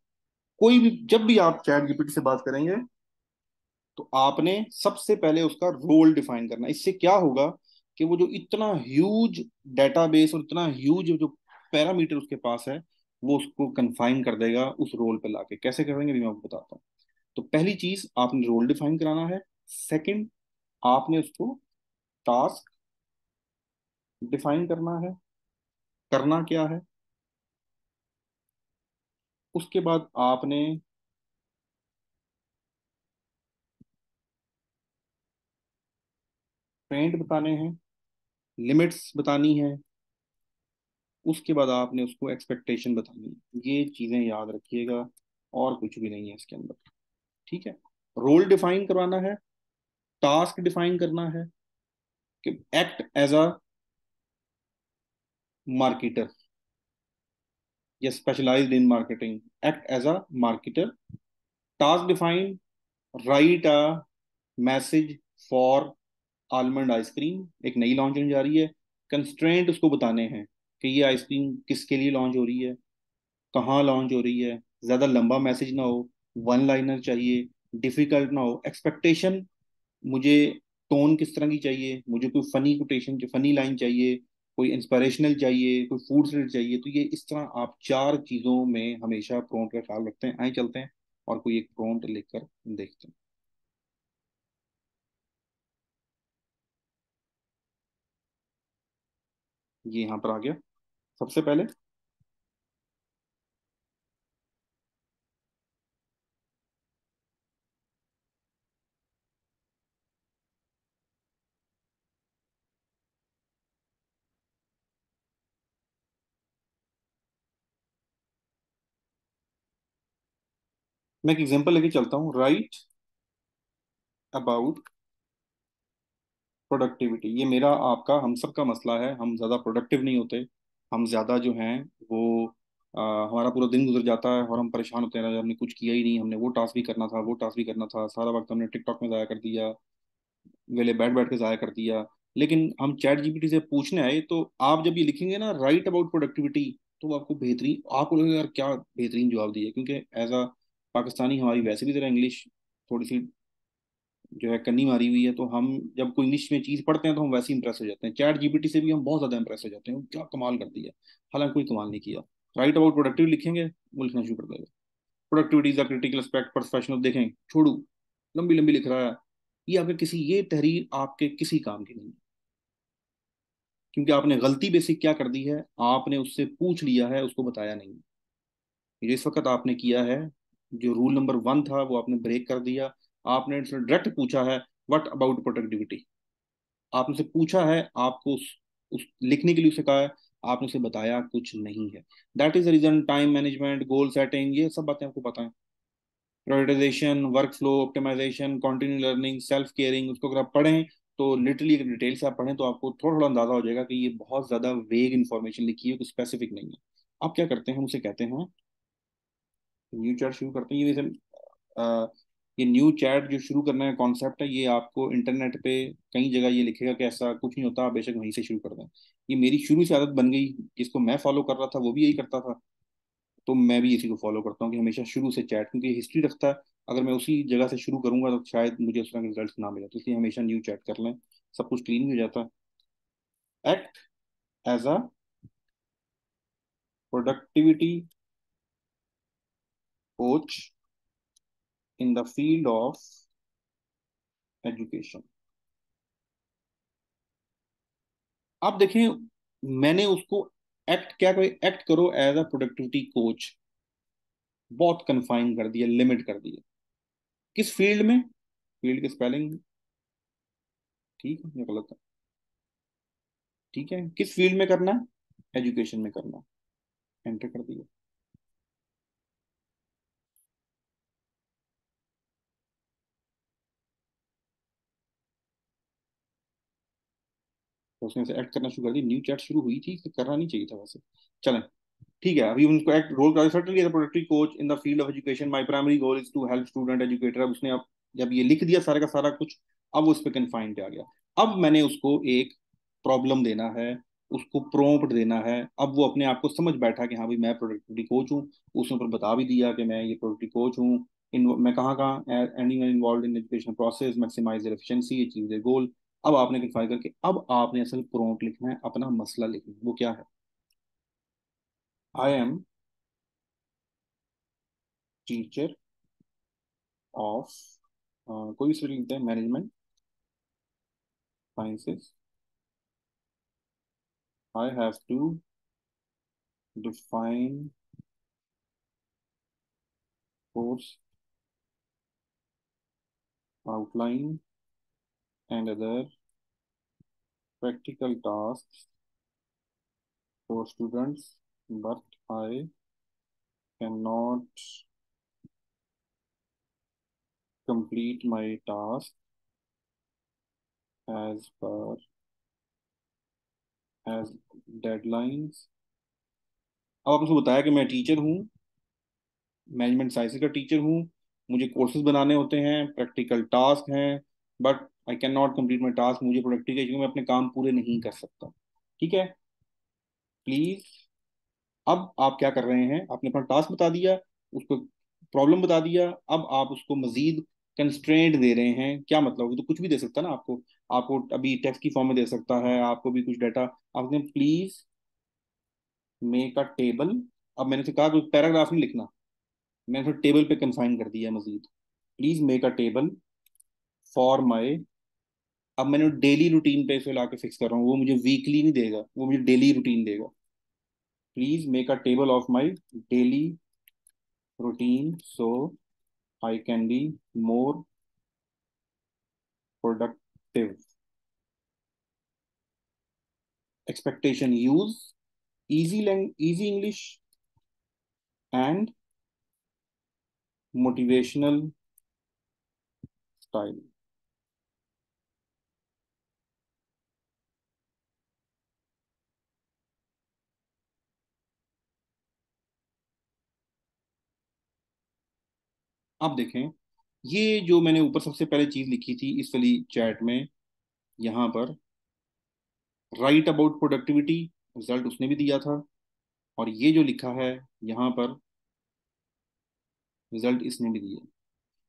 S1: कोई भी जब भी आप चैट जीपीटी से बात करेंगे तो आपने सबसे पहले उसका रोल डिफाइन करना। इससे क्या होगा कि वो जो इतना ह्यूज डेटाबेस और इतना ह्यूज जो पैरामीटर उसके पास है, वो उसको कंफाइन कर देगा उस रोल पे लाके। कैसे करेंगे भी मैं आपको बताता हूँ। तो पहली चीज, आपने रोल डिफाइन कराना है। सेकंड, आपने उसको टास्क डिफाइन करना है, करना क्या है। उसके बाद आपने पेंट बताने हैं, लिमिट्स बतानी है। उसके बाद आपने उसको एक्सपेक्टेशन बतानी है। ये चीजें याद रखिएगा, और कुछ भी नहीं है इसके अंदर, ठीक है। रोल डिफाइन करवाना है, टास्क डिफाइन करना है, कि एक्ट एज अ मार्केटर या specialised in marketing, act as a marketer. Task define, write a message for almond ice cream, एक नई लॉन्च होने जा रही है। कंस्ट्रेंट उसको बताने हैं कि ये आइसक्रीम किसके लिए लॉन्च हो रही है, कहाँ लॉन्च हो रही है। ज्यादा लंबा मैसेज ना हो, वन लाइनर चाहिए, डिफिकल्ट ना हो। एक्सपेक्टेशन, मुझे टोन किस तरह की चाहिए, मुझे कोई फनी कोटेशन, फनी लाइन चाहिए, कोई इंस्पिरेशनल चाहिए, कोई फूड से रिलेटेड चाहिए। तो ये इस तरह आप चार चीजों में हमेशा प्रॉम्प्ट का ख्याल रखते हैं। आए चलते हैं और कोई एक प्रॉम्प्ट लिखकर देखते हैं। ये यहाँ पर आ गया। सबसे पहले मैं एक एग्जांपल लेके चलता हूँ, राइट अबाउट प्रोडक्टिविटी। ये मेरा आपका हम सब का मसला है, हम ज़्यादा प्रोडक्टिव नहीं होते। हम ज़्यादा जो हैं वो हमारा पूरा दिन गुजर जाता है और हम परेशान होते हैं, हमने कुछ किया ही नहीं, हमने वो टास्क भी करना था, वो टास्क भी करना था, सारा वक्त हमने टिकटॉक में ज़ाया कर दिया, वेले बैठ बैठ के ज़ाया कर दिया। लेकिन हम चैट जीपीटी से पूछने आए तो आप जब ये लिखेंगे ना राइट अबाउट प्रोडक्टिविटी, तो वो आपको बेहतरीन, आपको लगेगा यार क्या बेहतरीन जवाब दिया, क्योंकि एज अ पाकिस्तानी हमारी वैसे भी ज़रा इंग्लिश थोड़ी सी जो है कन्नी मारी हुई है, तो हम जब कोई इंग्लिश में चीज पढ़ते हैं तो हम वैसे ही इंप्रेस हो जाते हैं। चैट जीपीटी से भी हम बहुत ज्यादा इंप्रेस हो जाते हैं, क्या कमाल कर दिया, हालांकि कोई कमाल नहीं किया। राइट अबाउट प्रोडक्टिव लिखेंगे, वो लिखना शुरू कर देगा, productivity is a critical aspect professional, देखें छोड़ू, लंबी लंबी लिख रहा है। ये आपके किसी, ये तहरीर आपके किसी काम की नहीं है, क्योंकि आपने गलती बेसिक क्या कर दी है, आपने उससे पूछ लिया है, उसको बताया नहीं। ये इस वक्त आपने किया है, जो रूल नंबर 1 था वो आपने ब्रेक कर दिया। आपने डायरेक्ट पूछा है व्हाट अबाउट प्रोडक्टिविटी, आपने उसे पूछा है, आपको उस लिखने के लिए उसे कहा है, आपने उसे बताया कुछ नहीं है। That is the reason time management, goal setting, ये सब बातें आपको पता है, prioritisation, work flow optimisation, continue learning, self caring, उसको अगर आप पढ़ें तो लिटरली अगर डिटेल से आप पढ़ें तो आपको थोड़ा थोड़ा अंदाजा हो जाएगा कि ये बहुत ज्यादा वेग इन्फॉर्मेशन लिखी है, कुछ स्पेसिफिक नहीं है। आप क्या करते हैं, हम उसे कहते हैं न्यू चैट शुरू करते हैं। ये वैसे ये न्यू चैट जो शुरू करने का कॉन्सेप्ट है, ये आपको इंटरनेट पे कई जगह ये लिखेगा कि ऐसा कुछ नहीं होता, आप बेशक वहीं से शुरू कर दें। ये मेरी शुरू से आदत बन गई, जिसको मैं फॉलो कर रहा था वो भी यही करता था, तो मैं भी इसी को फॉलो करता हूँ कि हमेशा शुरू से चैट, क्योंकि हिस्ट्री रखता है। अगर मैं उसी जगह से शुरू करूंगा तो शायद मुझे उस तरह के रिजल्ट ना मिले, तो इसलिए हमेशा न्यू चैट कर लें, सब कुछ क्लीन हो जाता है। Act as a productivity coach in the field of education. आप देखें, मैंने उसको एक्ट क्या करें, एक्ट करो एज अ प्रोडक्टिविटी कोच, बहुत कन्फाइन कर दिया, लिमिट कर दिया। किस फील्ड में, फील्ड की स्पेलिंग ठीक है या गलत है, ठीक है, किस फील्ड में करना है, एजुकेशन में करना है, एंटर कर दिया। तो उसने से एक्ट करना शुरू कर दी, न्यू चैट शुरू हुई थी, तो करना नहीं चाहिए था वैसे। चलें, ठीक है, अभी उनको एक्ट रोल का certainly as productive coach in the field of education my primary goal is to help student educator. अब उसने अब जब ये लिख दिया सारा का सारा कुछ, अब वो उस पर कन्फाइंड आ गया। अब मैंने उसको एक प्रॉब्लम देना है, उसको प्रॉम्प्ट देना है, अब वो अपने आप को समझ बैठा कि हाँ भाई मैं प्रोडक्टिविटी कोच हूँ। उसने ऊपर बता भी दिया कि मैं ये प्रोडक्टिविटी कोच हूँ, इन मैं कहाँ कहाँ, anyone involve in education process maximise their efficiency, achieve their goal. अब आपने कन्फाइन करके अब आपने असल प्रॉम्प्ट लिखना है, अपना मसला लिखना है, वो क्या है, आई एम टीचर ऑफ कोई भी लिखते हैं, management sciences, I have to define course outline and other practical tasks for students, but I cannot complete my task as per as deadlines। अब आपने उसको बताया कि मैं टीचर हूँ, मैनेजमेंट साइंस का टीचर हूँ, मुझे कोर्सेज बनाने होते हैं, प्रैक्टिकल टास्क हैं, but I can not complete my task, मुझे प्रोडक्टिव है क्योंकि मैं अपने काम पूरे नहीं कर सकता। ठीक है, प्लीज। अब आप क्या कर रहे हैं, आपने अपना टास्क बता दिया, उसको प्रॉब्लम बता दिया, अब आप उसको मजीद कंस्ट्रेंट दे रहे हैं। क्या मतलब, वो तो कुछ भी दे सकता है ना आपको, आपको अभी टेक्स्ट की फॉर्म में दे सकता है, आपको भी कुछ डाटा। आपने प्लीज मेक अ टेबल, अब मैंने से कहा कोई पैराग्राफ नहीं लिखना, मैंने फिर टेबल पे कंफाइन कर दिया Majeed, please make a table for my. अब मैंने डेली रूटीन पे इसे ला के फिक्स कर रहा हूँ, वो मुझे वीकली नहीं देगा, वो मुझे डेली रूटीन देगा। Please make a table of my daily routine so I can be more productive. Expectation, use easy English and motivational style. आप देखें, ये जो मैंने ऊपर सबसे पहले चीज लिखी थी इस वाली चैट में, यहाँ पर राइट अबाउट प्रोडक्टिविटी, रिजल्ट उसने भी दिया था। और ये जो लिखा है यहाँ पर, रिजल्ट इसने भी दिया।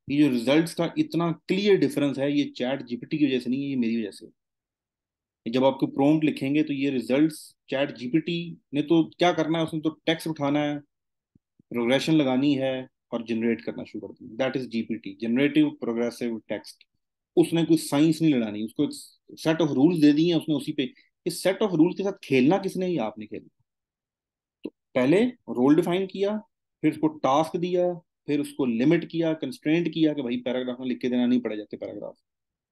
S1: ये जो रिजल्ट्स का इतना क्लियर डिफरेंस है, ये चैट जीपीटी की वजह से नहीं है, ये मेरी वजह से। जब आपको प्रॉम्प्ट लिखेंगे तो ये रिजल्ट्स, चैट जीपीटी ने तो क्या करना है, उसने तो टेक्स्ट उठाना है, प्रोग्रेशन लगानी है और जनरेट करना शुरू कर देना। That is GPT, generative progressive text. उसने कोई साइंस नहीं लड़ानी, उसको एक सेट ऑफ रूल्स दे दिए हैं उसने, उसी पे इस सेट ऑफ रूल के साथ खेलना किसने, ही आपने खेलना। तो पहले रोल डिफाइन किया, फिर उसको टास्क दिया, फिर उसको लिमिट किया, कंस्ट्रेंट किया कि भाई पैराग्राफ में लिख के देना, नहीं पढ़े जाते पैराग्राफ,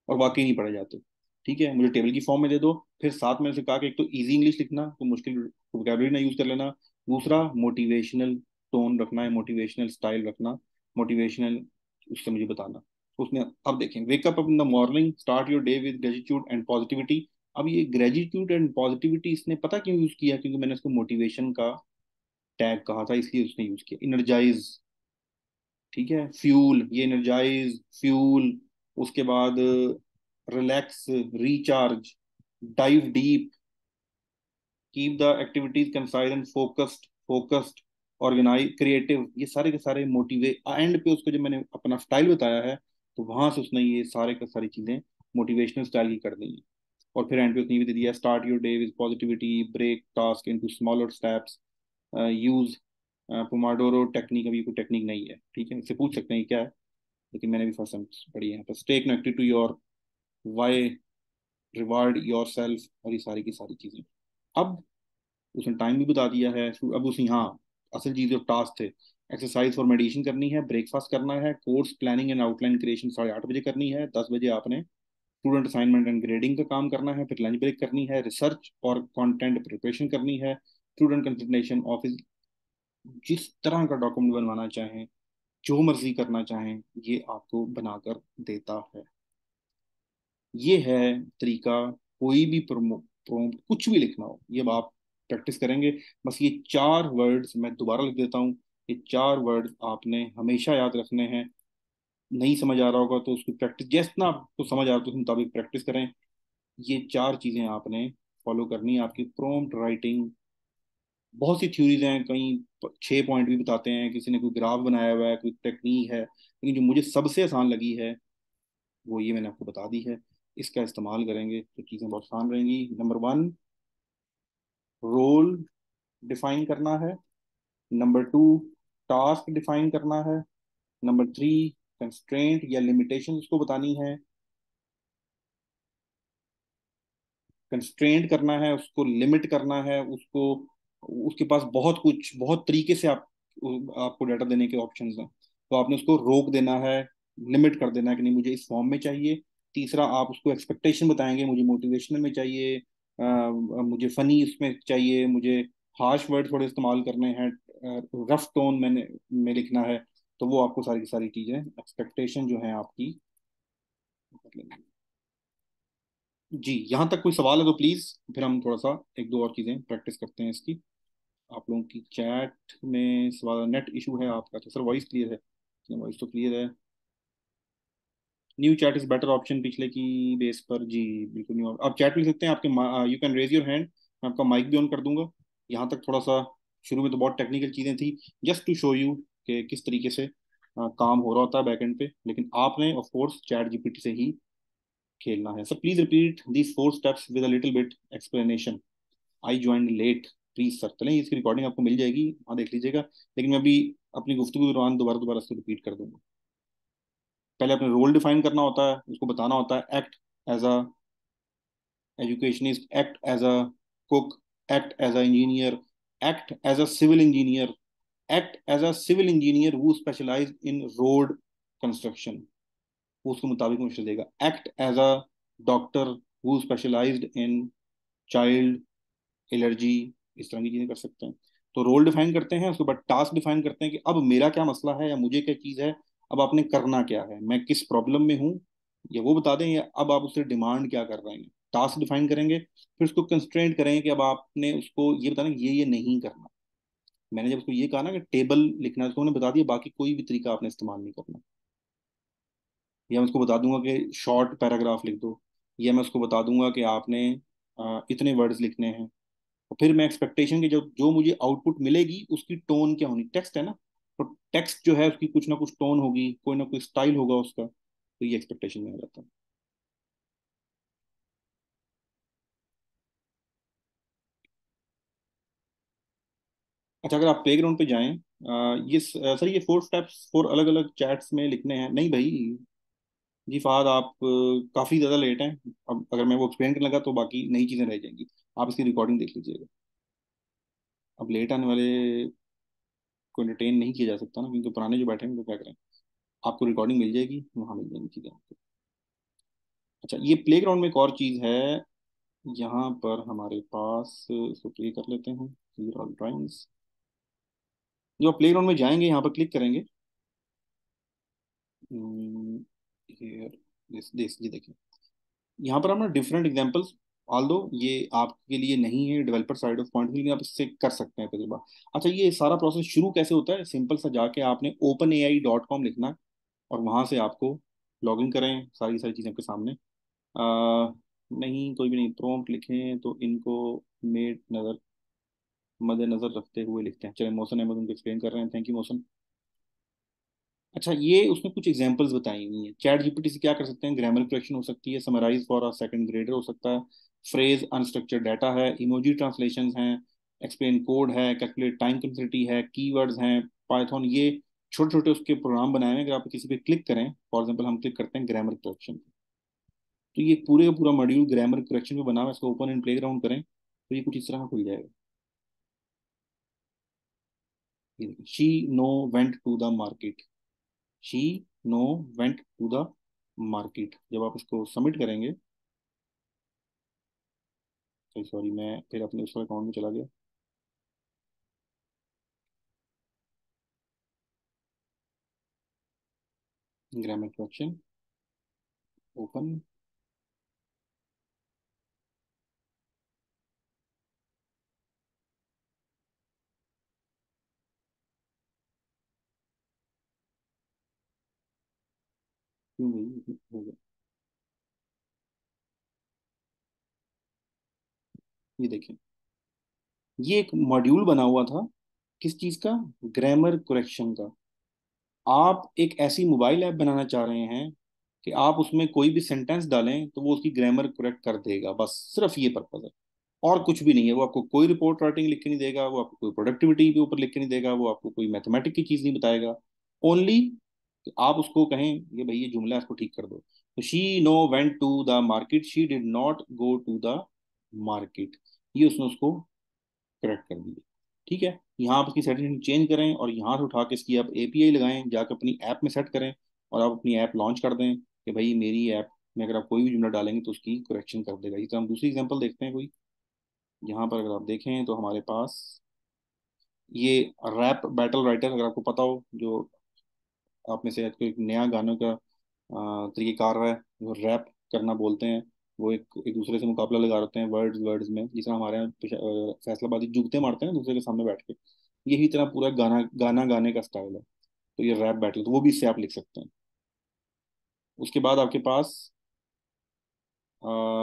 S1: और वाकई नहीं पढ़े जाते। ठीक है, मुझे टेबल की फॉर्म में दे दो। फिर साथ में से कहा कि एक तो इजी इंग्लिश लिखना, तो मुश्किल वोकैबुलरी ना यूज कर लेना। दूसरा, मोटिवेशनल टोन रखना है, मोटिवेशनल स्टाइल रखना, मोटिवेशनल, उससे मुझे बताना। उसने, अब देखें, wake up up in the morning, start your day with gratitude and positivity. अब ये ग्रेटिट्यूड एंड पॉजिटिविटी इसने पता क्यों यूज किया, क्योंकि मैंने इसको मोटिवेशन का टैग कहा था, इसलिए उसने यूज किया। इनर्जाइज, ठीक है, फ्यूल, ये एनर्जाइज, फ्यूल। उसके बाद relax, recharge, dive deep, keep the activities concise and focused, organise, creative, ये सारे के सारे मोटिवे। एंड पे उसको जब मैंने अपना स्टाइल बताया है, तो वहां से उसने ये सारे का सारी चीजें मोटिवेशनल स्टाइल की कर दी हैं। और फिर एंड पे उसने ये भी दे दिया, start your day with positivity, break task into smaller steps, use pomodoro technique. अभी कोई टेक्निक नहीं है, ठीक है, इससे पूछ सकते हैं क्या है, लेकिन मैंने भी फर्स्ट टाइम पढ़ी है यहाँ पर। Stay connected to your why, reward yourself, और ये सारी की सारी चीजें। अब उसने टाइम भी बता दिया है। अब उसने, हाँ, असल चीज जो टास्क थे, एक्सरसाइज फॉर मेडिटेशन करनी है, ब्रेकफास्ट करना है, course planning and outline creation 8:30 बजे करनी है, 10 बजे आपने स्टूडेंट असाइनमेंट एंड ग्रेडिंग का काम करना है, फिर लंच ब्रेक करनी है, रिसर्च और कंटेंट प्रिपरेशन करनी है, स्टूडेंट कंसल्टेशन ऑफिस। जिस तरह का डॉक्यूमेंट बनवाना चाहें, जो मर्जी करना चाहें, ये आपको बनाकर देता है। ये है तरीका। कोई भी प्रॉम्प्ट कुछ भी लिखना हो, ये अब आप प्रैक्टिस करेंगे। बस ये 4 वर्ड्स मैं दोबारा लिख देता हूँ। ये 4 वर्ड्स आपने हमेशा याद रखने हैं। नहीं समझ आ रहा होगा तो उसकी प्रैक्टिस, जितना आपको समझ आ रहा है तो उस मुताबिक प्रैक्टिस करें। ये 4 चीजें आपने फॉलो करनी है आपकी प्रॉम्प्ट राइटिंग। बहुत सी थ्योरीज हैं, कहीं 6 पॉइंट भी बताते हैं, किसी ने कोई ग्राफ बनाया हुआ है, कोई टेक्निक है, लेकिन जो मुझे सबसे आसान लगी है वो ये मैंने आपको बता दी है। इसका इस्तेमाल करेंगे तो चीज़ें बहुत आसान रहेंगी। नंबर 1, रोल डिफाइन करना है। नंबर 2, टास्क डिफाइन करना है। नंबर 3, कंस्ट्रेंट या लिमिटेशन उसको बतानी है, कंस्ट्रेंट करना है, उसको लिमिट करना है उसको। उसके पास बहुत कुछ, बहुत तरीके से आपको डाटा देने के ऑप्शंस हैं, तो आपने उसको रोक देना है, लिमिट कर देना है कि नहीं, मुझे इस फॉर्म में चाहिए। तीसरा, आप उसको एक्सपेक्टेशन बताएंगे, मुझे मोटिवेशनल में चाहिए, मुझे फनी इसमें चाहिए, मुझे हार्श वर्ड थोड़े इस्तेमाल करने हैं, रफ टोन में लिखना है। तो वो आपको सारी की सारी चीजें, एक्सपेक्टेशन जो है आपकी। जी, यहाँ तक कोई सवाल है तो प्लीज, फिर हम थोड़ा सा एक दो और चीजें प्रैक्टिस करते हैं इसकी। आप लोगों की चैट में सवाल, नेट इशू है आपका तो सर, वॉइस क्लियर है, वॉइस तो क्लियर है। New chat is better option पिछले की बेस पर, जी बिल्कुल न्यू। आप चैट लिख सकते हैं, आपके you can raise your hand, मैं आपका माइक भी ऑन कर दूंगा। यहाँ तक थोड़ा सा शुरू में तो बहुत टेक्निकल चीजें थी, जस्ट टू शो यू कि किस तरीके से काम हो रहा होता है बैकएंड पे, लेकिन आपने ऑफ कोर्स चैट जीपीटी से ही खेलना है। Sir please repeat these 4 steps with a little bit explanation, I join late, please sir. चलें, इसकी रिकॉर्डिंग आपको मिल जाएगी, वहाँ देख लीजिएगा, लेकिन मैं अभी अपनी गुफ्तगू के दौरान दोबारा दोबारा इसको रिपीट कर दूंगा। पहले अपने रोल डिफाइन करना होता है, उसको बताना होता है, act as a educationist, act as a cook, act as a engineer, act as a civil engineer, act as a civil engineer who specialise in road construction, वो उसके मुताबिक मुझे देगा। Act as a doctor who specialised in child allergy, इस तरह की चीजें कर सकते हैं। तो रोल डिफाइन करते हैं, उसके बाद टास्क डिफाइन करते हैं कि अब मेरा क्या मसला है या मुझे क्या चीज़ है, अब आपने करना क्या है, मैं किस प्रॉब्लम में हूँ, ये वो बता दें, या अब आप उससे डिमांड क्या कर रहे हैं। टास्क डिफाइन करेंगे, फिर उसको कंस्ट्रेंट करेंगे कि अब आपने उसको ये बताना कि ये नहीं करना। मैंने जब उसको ये कहा ना कि टेबल लिखना है, उसको मैंने बता दिया, बाकी कोई भी तरीका आपने इस्तेमाल नहीं करना। या मैं उसको बता दूंगा कि शॉर्ट पैराग्राफ लिख दो, या मैं उसको बता दूंगा कि आपने इतने वर्ड्स लिखने हैं। और फिर मैं एक्सपेक्टेशन की जो जो मुझे आउटपुट मिलेगी उसकी टोन क्या होनी, टेक्स्ट है ना, तो टेक्स्ट जो है उसकी कुछ ना कुछ टोन होगी, कोई ना कोई स्टाइल होगा उसका, तो ये एक्सपेक्टेशन में आ जाता है। अच्छा, अगर आप प्ले ग्राउंड पे जाएं, ये सर ये 4 स्टेप्स 4 अलग अलग चैट्स में लिखने हैं, नहीं भाई। जी फहद, आप काफ़ी ज़्यादा लेट हैं। अब अगर मैं वो एक्सप्लेन करने लगा तो बाकी नई चीज़ें रह जाएंगी। आप इसकी रिकॉर्डिंग देख लीजिएगा। अब लेट आने वाले को एंटरटेन नहीं किया जा सकता ना, क्योंकि पुराने जो बैठे हैं वो क्या करें। आपको रिकॉर्डिंग मिल जाएगी, वहाँ मिल जाएंगी चीज़ें आपको। अच्छा, ये प्ले ग्राउंड में एक और चीज़ है। यहाँ पर हमारे पास इसको प्ले कर लेते हैं, ड्राइंग्स। जब आप प्ले ग्राउंड में जाएंगे, यहाँ पर क्लिक करेंगे। Here, this ये देखें। यहाँ पर हम ना डिफरेंट एग्जांपल्स, ऑल्दो ये आपके लिए नहीं है डेवलपर साइड ऑफ पॉइंट, लेकिन आप इससे कर सकते हैं तजुर्बा। अच्छा, ये सारा प्रोसेस शुरू कैसे होता है, सिंपल सा, जाके आपने openai.com लिखना है, और वहां से आपको लॉग इन करें, सारी सारी चीज़ें आपके सामने। नहीं, कोई भी नहीं, प्रॉम्प्ट लिखें तो इनको मेड नज़र मद्देनजर रखते हुए लिखते हैं। चले, मोहसन अहमद उनको एक्सप्लेन कर रहे हैं, थैंक यू मोहसन। अच्छा, ये उसने कुछ एग्जांपल्स बताई हुई हैं। चैट जीपीटी से क्या कर सकते हैं, ग्रामर करेक्शन हो सकती है, summarise for a second grader हो सकता है, फ्रेज अनस्ट्रक्चर्ड डाटा है, इमोजी ट्रांसलेशंस हैं, एक्सप्लेन कोड है, कैलकुलेट टाइम कंप्लेक्सिटी है, कीवर्ड्स हैं, पाइथन, ये छोटे छोटे उसके प्रोग्राम बनाए हैं। अगर आप किसी पे क्लिक करें, फॉर एग्जाम्पल हम क्लिक करते हैं ग्रामर करेक्शन, तो ये पूरे का पूरा मॉड्यूल ग्रामर करेक्शन पे बना हुआ है। इसको ओपन इन प्ले ग्राउंड करें तो ये कुछ इस तरह खुल जाएगा। She no went to the market, she no went to the market. जब आप इसको सबमिट करेंगे, सॉरी मैं फिर अपने उस अकाउंट में चला गया। Grammar correction open. क्यों नहीं हो गया, ये देखिए, ये एक मॉड्यूल बना हुआ था, किस चीज़ का, ग्रामर करेक्शन का। आप एक ऐसी मोबाइल ऐप बनाना चाह रहे हैं कि आप उसमें कोई भी सेंटेंस डालें तो वो उसकी ग्रामर करेक्ट कर देगा, बस सिर्फ ये पर्पज है, और कुछ भी नहीं है। वो आपको कोई रिपोर्ट राइटिंग लिख के नहीं देगा, वो आपको कोई प्रोडक्टिविटी के ऊपर लिख के नहीं देगा, वो आपको कोई मैथमेटिक की चीज़ नहीं बताएगा। ओनली आप उसको कहें ये भाई ये जुमला है, इसको ठीक कर दो। तो she no went to the market, she did not go to the market, ये उसने उसको करेक्ट कर दिया। ठीक है, यहाँ आप इसकी सेटिंग चेंज करें, और यहाँ से उठा के इसकी आप एपीआई लगाएं, जाकर अपनी ऐप में सेट करें, और आप अपनी ऐप लॉन्च कर दें कि भाई मेरी ऐप में अगर आप कोई भी जुमला डालेंगे तो उसकी करेक्शन कर देगा। इस तरह हम दूसरी एग्जांपल देखते हैं कोई। यहाँ पर अगर आप देखें तो हमारे पास ये रैप बैटल राइटर, अगर आपको पता हो, जो आप में से कोई एक नया गानों का तरीकेकार है, जो रैप करना बोलते हैं, वो एक एक दूसरे से मुकाबला लगा रहे हैं वर्ड्स वर्ड्स में, जिस तरह हमारे यहाँ फैसलाबादी जुगते मारते हैं ना दूसरे के सामने बैठ के, यही तरह पूरा गाना गाना गाने का स्टाइल है। तो ये रैप बैटल, तो वो भी इससे आप लिख सकते हैं। उसके बाद आपके पास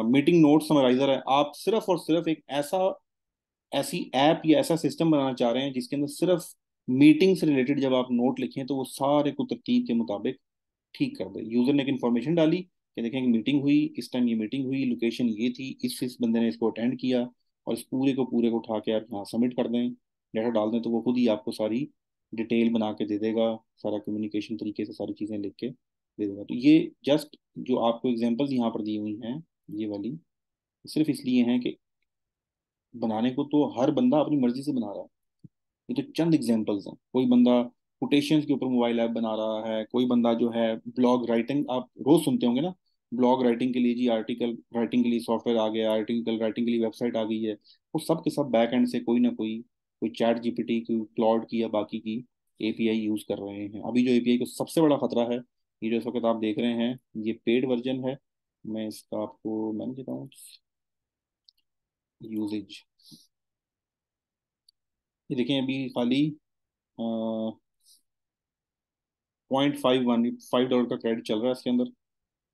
S1: मीटिंग नोट समराइजर है। आप सिर्फ और सिर्फ एक ऐसा ऐसी ऐप या ऐसा सिस्टम बनाना चाह रहे हैं जिसके अंदर सिर्फ मीटिंग से रिलेटेड जब आप नोट लिखें तो वो सारे को तरतीब के मुताबिक ठीक कर दे। यूजर ने एक इन्फॉर्मेशन डाली कि देखें कि मीटिंग हुई, इस टाइम ये मीटिंग हुई, लोकेशन ये थी, इस बंदे ने इसको अटेंड किया, और इस पूरे को उठा के आप यहाँ सबमिट कर दें, डाटा डाल दें, तो वो खुद ही आपको सारी डिटेल बना के दे देगा, सारा कम्युनिकेशन तरीके से सारी चीज़ें लिख के दे देगा। तो ये जस्ट जो आपको एग्जांपल्स यहाँ पर दी हुई हैं, ये वाली सिर्फ इसलिए हैं कि बनाने को तो हर बंदा अपनी मर्जी से बना रहा है। ये तो चंद एग्जांपल्स हैं। कोई बंदा कोटेशंस के ऊपर मोबाइल ऐप बना रहा है, कोई बंदा जो है ब्लॉग राइटिंग, आप रोज सुनते होंगे ना, ब्लॉग राइटिंग के लिए जी आर्टिकल राइटिंग के लिए सॉफ्टवेयर आ गया, आर्टिकल राइटिंग के लिए वेबसाइट आ गई है। वो सब के सब बैक एंड से कोई ना कोई कोई चैट जीपीटी की, क्लॉड की या बाकी की एपीआई यूज कर रहे हैं। अभी जो एपीआई को सबसे बड़ा खतरा है, ये जो इस वक्त आप देख रहे हैं, ये पेड वर्जन है। मैं इसका आपको मैंने देता हूँ यूजेज। ये देखें अभी खाली 0.51 $5 का क्रेडिट चल रहा है इसके अंदर,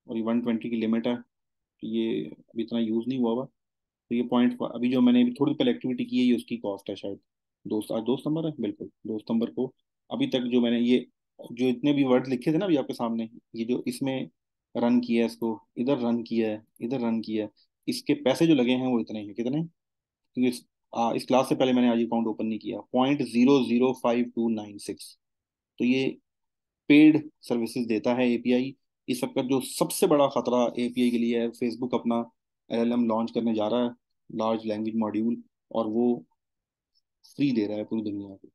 S1: और ये 120 की लिमिट है। तो ये अभी इतना यूज नहीं हुआ हुआ। तो ये पॉइंट अभी जो मैंने अभी थोड़ी पहले एक्टिविटी की है, ये उसकी कॉस्ट है शायद। दोस्त आज 2 सितंबर है, बिल्कुल 2 सितंबर को अभी तक जो मैंने ये जो इतने भी वर्ड लिखे थे ना अभी आपके सामने, ये जो इसमें रन किया है, इसको इधर रन किया है, इधर रन किया है, इसके पैसे जो लगे हैं वो इतने हैं। कितने? क्योंकि इस क्लास से पहले मैंने आज अकाउंट ओपन नहीं किया। 0.005296। तो ये पेड सर्विसेज देता है एपीआई। इस वक्त जो सबसे बड़ा खतरा एपीआई के लिए है, फेसबुक अपना एलएलएम लॉन्च करने जा रहा है, लार्ज लैंग्वेज मॉड्यूल, और वो फ्री दे रहा है पूरी दुनिया को।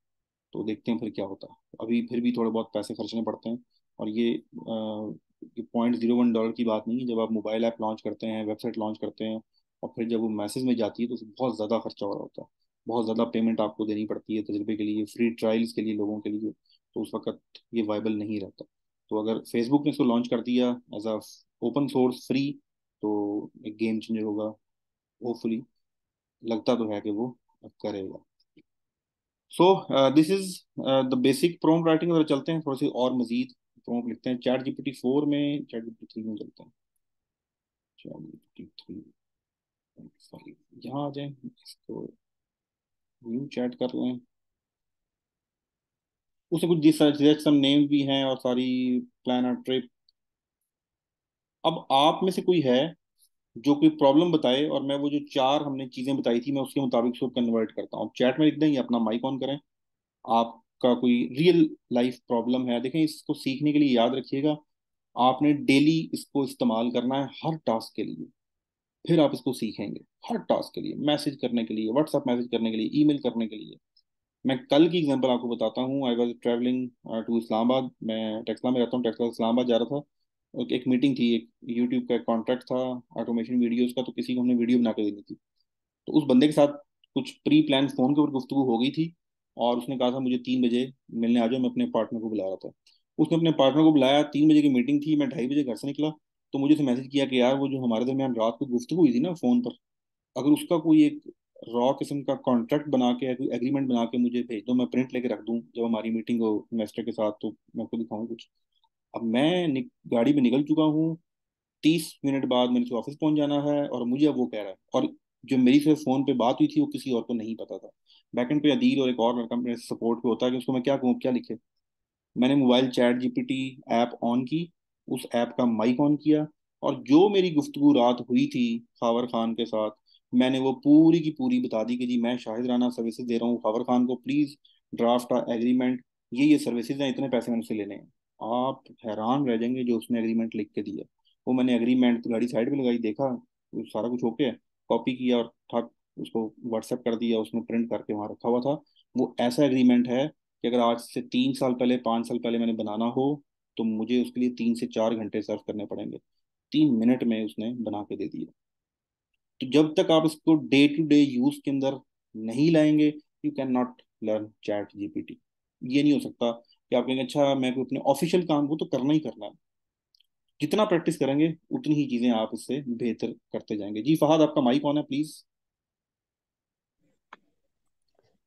S1: तो देखते हैं फिर क्या होता है। अभी फिर भी थोड़े बहुत पैसे खर्चने पड़ते हैं। और ये $0.01 की बात नहीं है। जब आप मोबाइल ऐप लॉन्च करते हैं, वेबसाइट लॉन्च करते हैं, और फिर जब वो मैसेज में जाती है तो उसमें बहुत ज़्यादा खर्चा हो रहा होता है। बहुत ज़्यादा पेमेंट आपको देनी पड़ती है तजर्बे के लिए, फ्री ट्रायल्स के लिए लोगों के लिए। तो उस वक्त ये वायबल नहीं रहता। तो अगर फेसबुक ने इसको लॉन्च कर दिया as a open source free, तो एक गेम चेंजर होगा। होपफुली लगता तो है कि वो करेगा। So this is the basic prompt writing. अगर चलते हैं थोड़ी सी और मजीद प्रॉम्प्ट लिखते हैं चैट जीपीटी 4 में, चैट जीपीटी 3 में चलते हैं। चैट जीपीटी 3 यहाँ आ जाए, इसको न्यू चैट कर लें। उसे कुछ सजेस्ट सम नेम भी हैं और सारी प्लान और ट्रिप। अब आप में से कोई है जो कोई प्रॉब्लम बताए, और मैं वो जो चार हमने चीजें बताई थी मैं उसके मुताबिक उसको कन्वर्ट करता हूँ। चैट में लिख दें या अपना माइक ऑन करें। आपका कोई रियल लाइफ प्रॉब्लम है, देखें इसको सीखने के लिए याद रखिएगा, आपने डेली इसको इस्तेमाल करना है हर टास्क के लिए। फिर आप इसको सीखेंगे हर टास्क के लिए, मैसेज करने के लिए, व्हाट्सएप मैसेज करने के लिए, ईमेल करने के लिए। मैं कल की एग्जांपल आपको बताता हूँ। I was travelling to Islamabad. मैं टेक्सला में रहता हूँ, टेक्सला से इस्लामाबाद जा रहा था। एक मीटिंग थी, एक यूट्यूब का कॉन्ट्रैक्ट था ऑटोमेशन वीडियोस का, तो किसी को हमने वीडियो बना के देनी थी। तो उस बंदे के साथ कुछ प्री प्लान फोन के ऊपर गुफ्तगू हो गई थी, और उसने कहा था मुझे 3 बजे मिलने आ जाओ। मैं अपने पार्टनर को बुला रहा था। उसने अपने पार्टनर को बुलाया, 3 बजे की मीटिंग थी, मैं 2:30 बजे घर से निकला। तो मुझे उसे मैसेज किया कि यार वो जो हमारे दरमियान रात को गुफ्तगू हुई थी ना फोन पर, अगर उसका कोई एक रॉ किस्म का कॉन्ट्रैक्ट बना के या कोई एग्रीमेंट बना के मुझे भेज दो, मैं प्रिंट लेके रख दूं जब हमारी मीटिंग हो इन्वेस्टर के साथ, तो मैं आपको दिखाऊं कुछ। अब मैं गाड़ी में निकल चुका हूँ, 30 मिनट बाद मैंने उसे ऑफिस पहुंच जाना है, और मुझे अब वो कह रहा है। और जो मेरी से फोन पे बात हुई थी वो किसी और को नहीं पता था। बैकएंड पे अदील और एक और लड़का मेरे सपोर्ट पे होता है कि उसको मैं क्या कहूँ, क्या लिखे। मैंने mobile chat GPT app on की, उस ऐप का माइक ऑन किया, और जो मेरी गुफ्तगू रात हुई थी खावर खान के साथ, मैंने वो पूरी की पूरी बता दी कि जी मैं शाहिद राना सर्विसेज दे रहा हूँ खावर खान को, प्लीज ड्राफ्ट एग्रीमेंट, ये सर्विसेज हैं, इतने पैसे मैंने उससे लेने हैं। आप हैरान रह जाएंगे जो उसने एग्रीमेंट लिख के दिया। वो मैंने एग्रीमेंट तो गाड़ी साइड पे लगाई, देखा वो सारा कुछ ओके है, कॉपी किया और ठक उसको व्हाट्सएप कर दिया, उसने प्रिंट करके वहां रखा हुआ था। वो ऐसा एग्रीमेंट है कि अगर आज से 3 साल पहले 5 साल पहले मैंने बनाना हो, तो मुझे उसके लिए 3 से 4 घंटे सर्व करने पड़ेंगे। 3 मिनट में उसने बना के दे दिया। तो जब तक आप इसको डे टू डे यूज के अंदर नहीं लाएंगे, you can not learn chat GPT. ये नहीं हो सकता कि आप कहेंगे अच्छा मैं कोई अपने ऑफिशियल काम को तो करना ही करना है। जितना प्रैक्टिस करेंगे उतनी ही चीजें आप इससे बेहतर करते जाएंगे। जी फहद, आपका माइक ऑन है, प्लीज।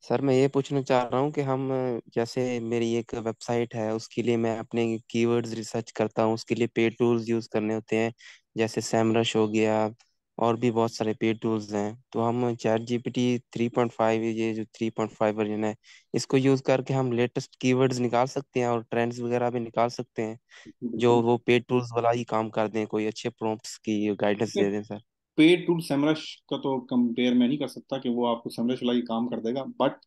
S2: सर मैं ये पूछना चाह रहा हूँ कि हम जैसे मेरी एक वेबसाइट है उसके लिए मैं अपने कीवर्ड्स रिसर्च करता हूँ, उसके लिए पेड टूल्स यूज़ करने होते हैं, जैसे सैमरश हो गया और भी बहुत सारे पेड टूल्स हैं। तो हम चैट जीपीटी 3.5, ये जो 3.5 वर्जन है, इसको यूज़ करके हम लेटेस्ट कीवर्ड्स निकाल सकते हैं और ट्रेंड्स वगैरह भी निकाल सकते हैं, जो
S1: बिल्कुल।
S2: वो पेड टूल्स वाला ही काम कर दें, कोई अच्छे प्रॉम्प्ट्स की गाइडेंस दे दें सर।
S1: पेड टूल सेमरश का तो कंपेयर मैं नहीं कर सकता कि वो आपको सेमरश वाला ही काम कर देगा, बट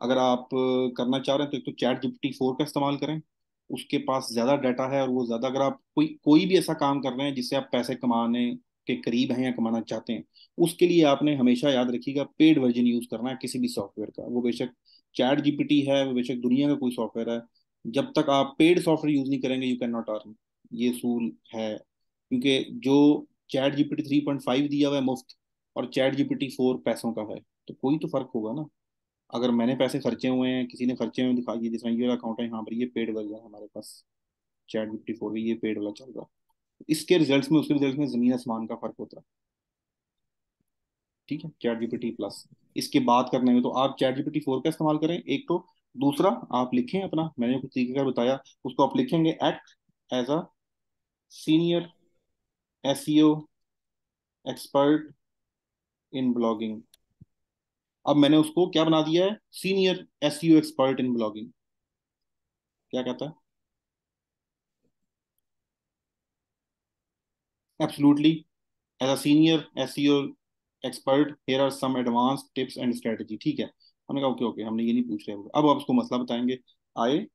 S1: अगर आप करना चाह रहे हैं तो एक तो चैट जीपीटी 4 का इस्तेमाल करें। उसके पास ज़्यादा डाटा है, और वो ज़्यादा, अगर आप कोई कोई भी ऐसा काम कर रहे हैं जिससे आप पैसे कमाने के करीब हैं या कमाना चाहते हैं, उसके लिए आपने हमेशा याद रखिएगा पेड वर्जन यूज़ करना है किसी भी सॉफ्टवेयर का। वो बेशक चैट जीपीटी है, वो बेशक दुनिया का कोई सॉफ्टवेयर है, जब तक आप पेड सॉफ्टवेयर यूज़ नहीं करेंगे यू कैन नॉट अर्न। ये सूल है। क्योंकि जो चैट जीपीटी 3.5 दिया हुआ है मुफ्त, और चैट जीपीटी 4 पैसों का है, तो कोई तो फर्क होगा ना। अगर मैंने पैसे खर्चे हुए हैं, किसी ने खर्चे हुए हैं, दिखा, ये जिसमें ये वाला अकाउंट है यहाँ पर, ये पेड वर्जन है हमारे पास, चैट जीपीटी 4 ये पेड वाला चल रहा है। इसके रिजल्ट्स में उसके रिजल्ट्स में जमीन आसमान का फर्क होता है। ठीक है, चैट जीपीटी प्लस। इसके बात करने में तो आप चैट जीपीटी 4 का इस्तेमाल करें एक तो। दूसरा, आप लिखें अपना, मैंने कुछ तरीका बताया, उसको आप लिखेंगे act as a senior SEO expert in blogging. अब मैंने उसको क्या बना दिया है, senior SEO expert in blogging. क्या कहता है? Absolutely, as a senior SEO expert here are some advance tips and strategy. ठीक है, हमने कहा ओके ओके, हमने ये नहीं पूछ रहे। अब आप उसको मसला बताएंगे। I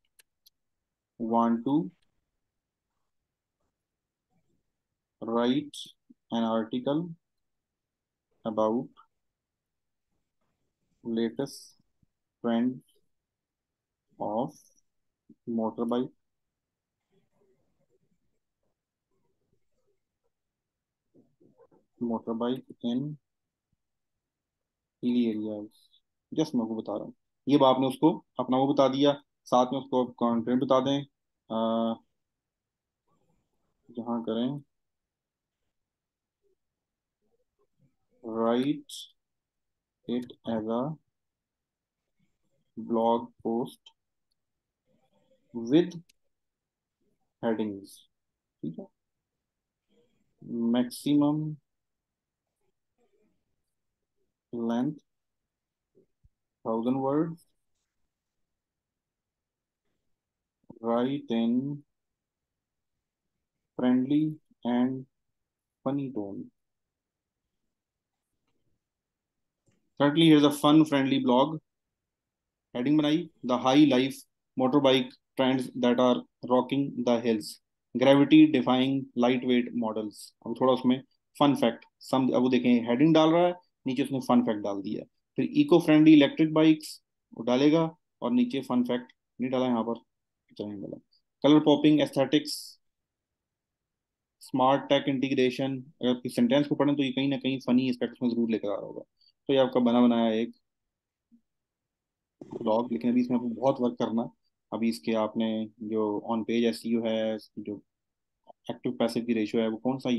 S1: want to write an article about latest trend of motor bike, motor bike in hilly areas. Just मैं आपको बता रहा हूँ। ये बात आपने उसको अपना वो बता दिया, साथ में उसको कंटेंट बता दें। जहाँ करें, write it as a blog post with headings. ठीक है, maximum length 1000 word, write in friendly and funny tone. Currently, here's a fun friendly blog. Heading बनाई, the high life motorbike trends that are rocking the hills, gravity defying lightweight models. अब थोड़ा उसमें fun fact सम, अब वो देखें heading डाल रहा है, नीचे उसने फन फैक्ट डाल दिया। फिर इको फ्रेंडली इलेक्ट्रिक बाइक्स वो डालेगा, और नीचे फन फैक्ट नहीं डाला यहाँ पर, चलो नहीं डाला। Colour popping aesthetics, smart tech integration. अगर इस सेंटेंस को पढ़ें तो ये कहीं ना कहीं फनी एस्पेक्ट्स में जरूर लेकर आ रहा होगा। तो ये आपका बना बनाया एक ब्लॉग, लेकिन अभी इसमें आपको बहुत वर्क करना। अभी इसके आपने जो ऑन पेज एसईओ है, जो एक्टिव पैसिव की रेशियो है, वो कौन सा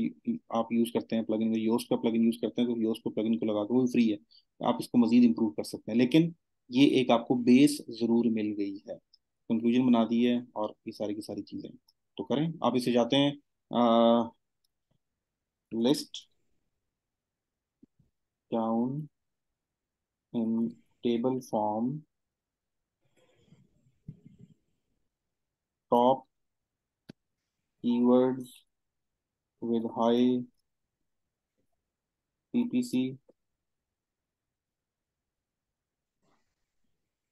S1: आप यूज करते हैं प्लगइन, योस्ट का प्लगइन यूज करते हैं तो योस्ट को प्लगइन को लगा के, वो भी फ्री है, आप इसको मजीद इंप्रूव कर सकते हैं। लेकिन ये एक आपको बेस जरूर मिल गई है, कंक्लूजन बना दी है, और ये सारी की सारी चीजें तो करें। आप इसे जाते हैं list down in table form top keywords with high PPC.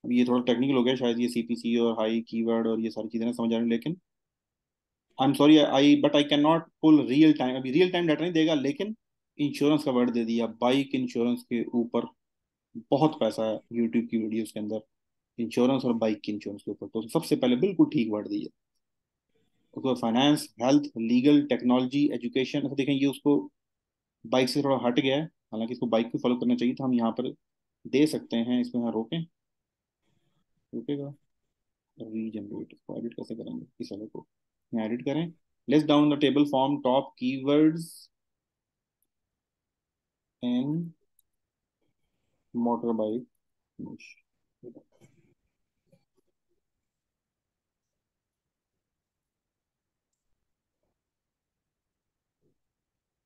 S1: अब ये थोड़ा टेक्निकल हो गया शायद, ये सीपीसी और हाई कीवर्ड और ये सारी चीजें ना समझ आ रही, लेकिन I am sorry, I but I can not pull real time, अभी रियल टाइम डाटा नहीं देगा, लेकिन इंश्योरेंस का वर्ड दे दिया, बाइक इंश्योरेंस के ऊपर बहुत पैसा है यूट्यूब की वीडियोस के अंदर, इंश्योरेंस और बाइक की इंश्योरेंस के ऊपर, तो सबसे पहले बिल्कुल ठीक वर्ड दिया। उसके बाद finance, health, legal, technology, education. तो देखें ये उसको बाइक से थोड़ा हट गया है, हालांकि इसको बाइक को फॉलो करना चाहिए था, हम यहाँ पर दे सकते हैं, इसमें यहाँ रोकें, रुकेगा, रीजनरेट, इसको एडिट कैसे करेंगे इस वाले को, यहाँ एडिट करें। List down the table form top keywords in motor bike निश।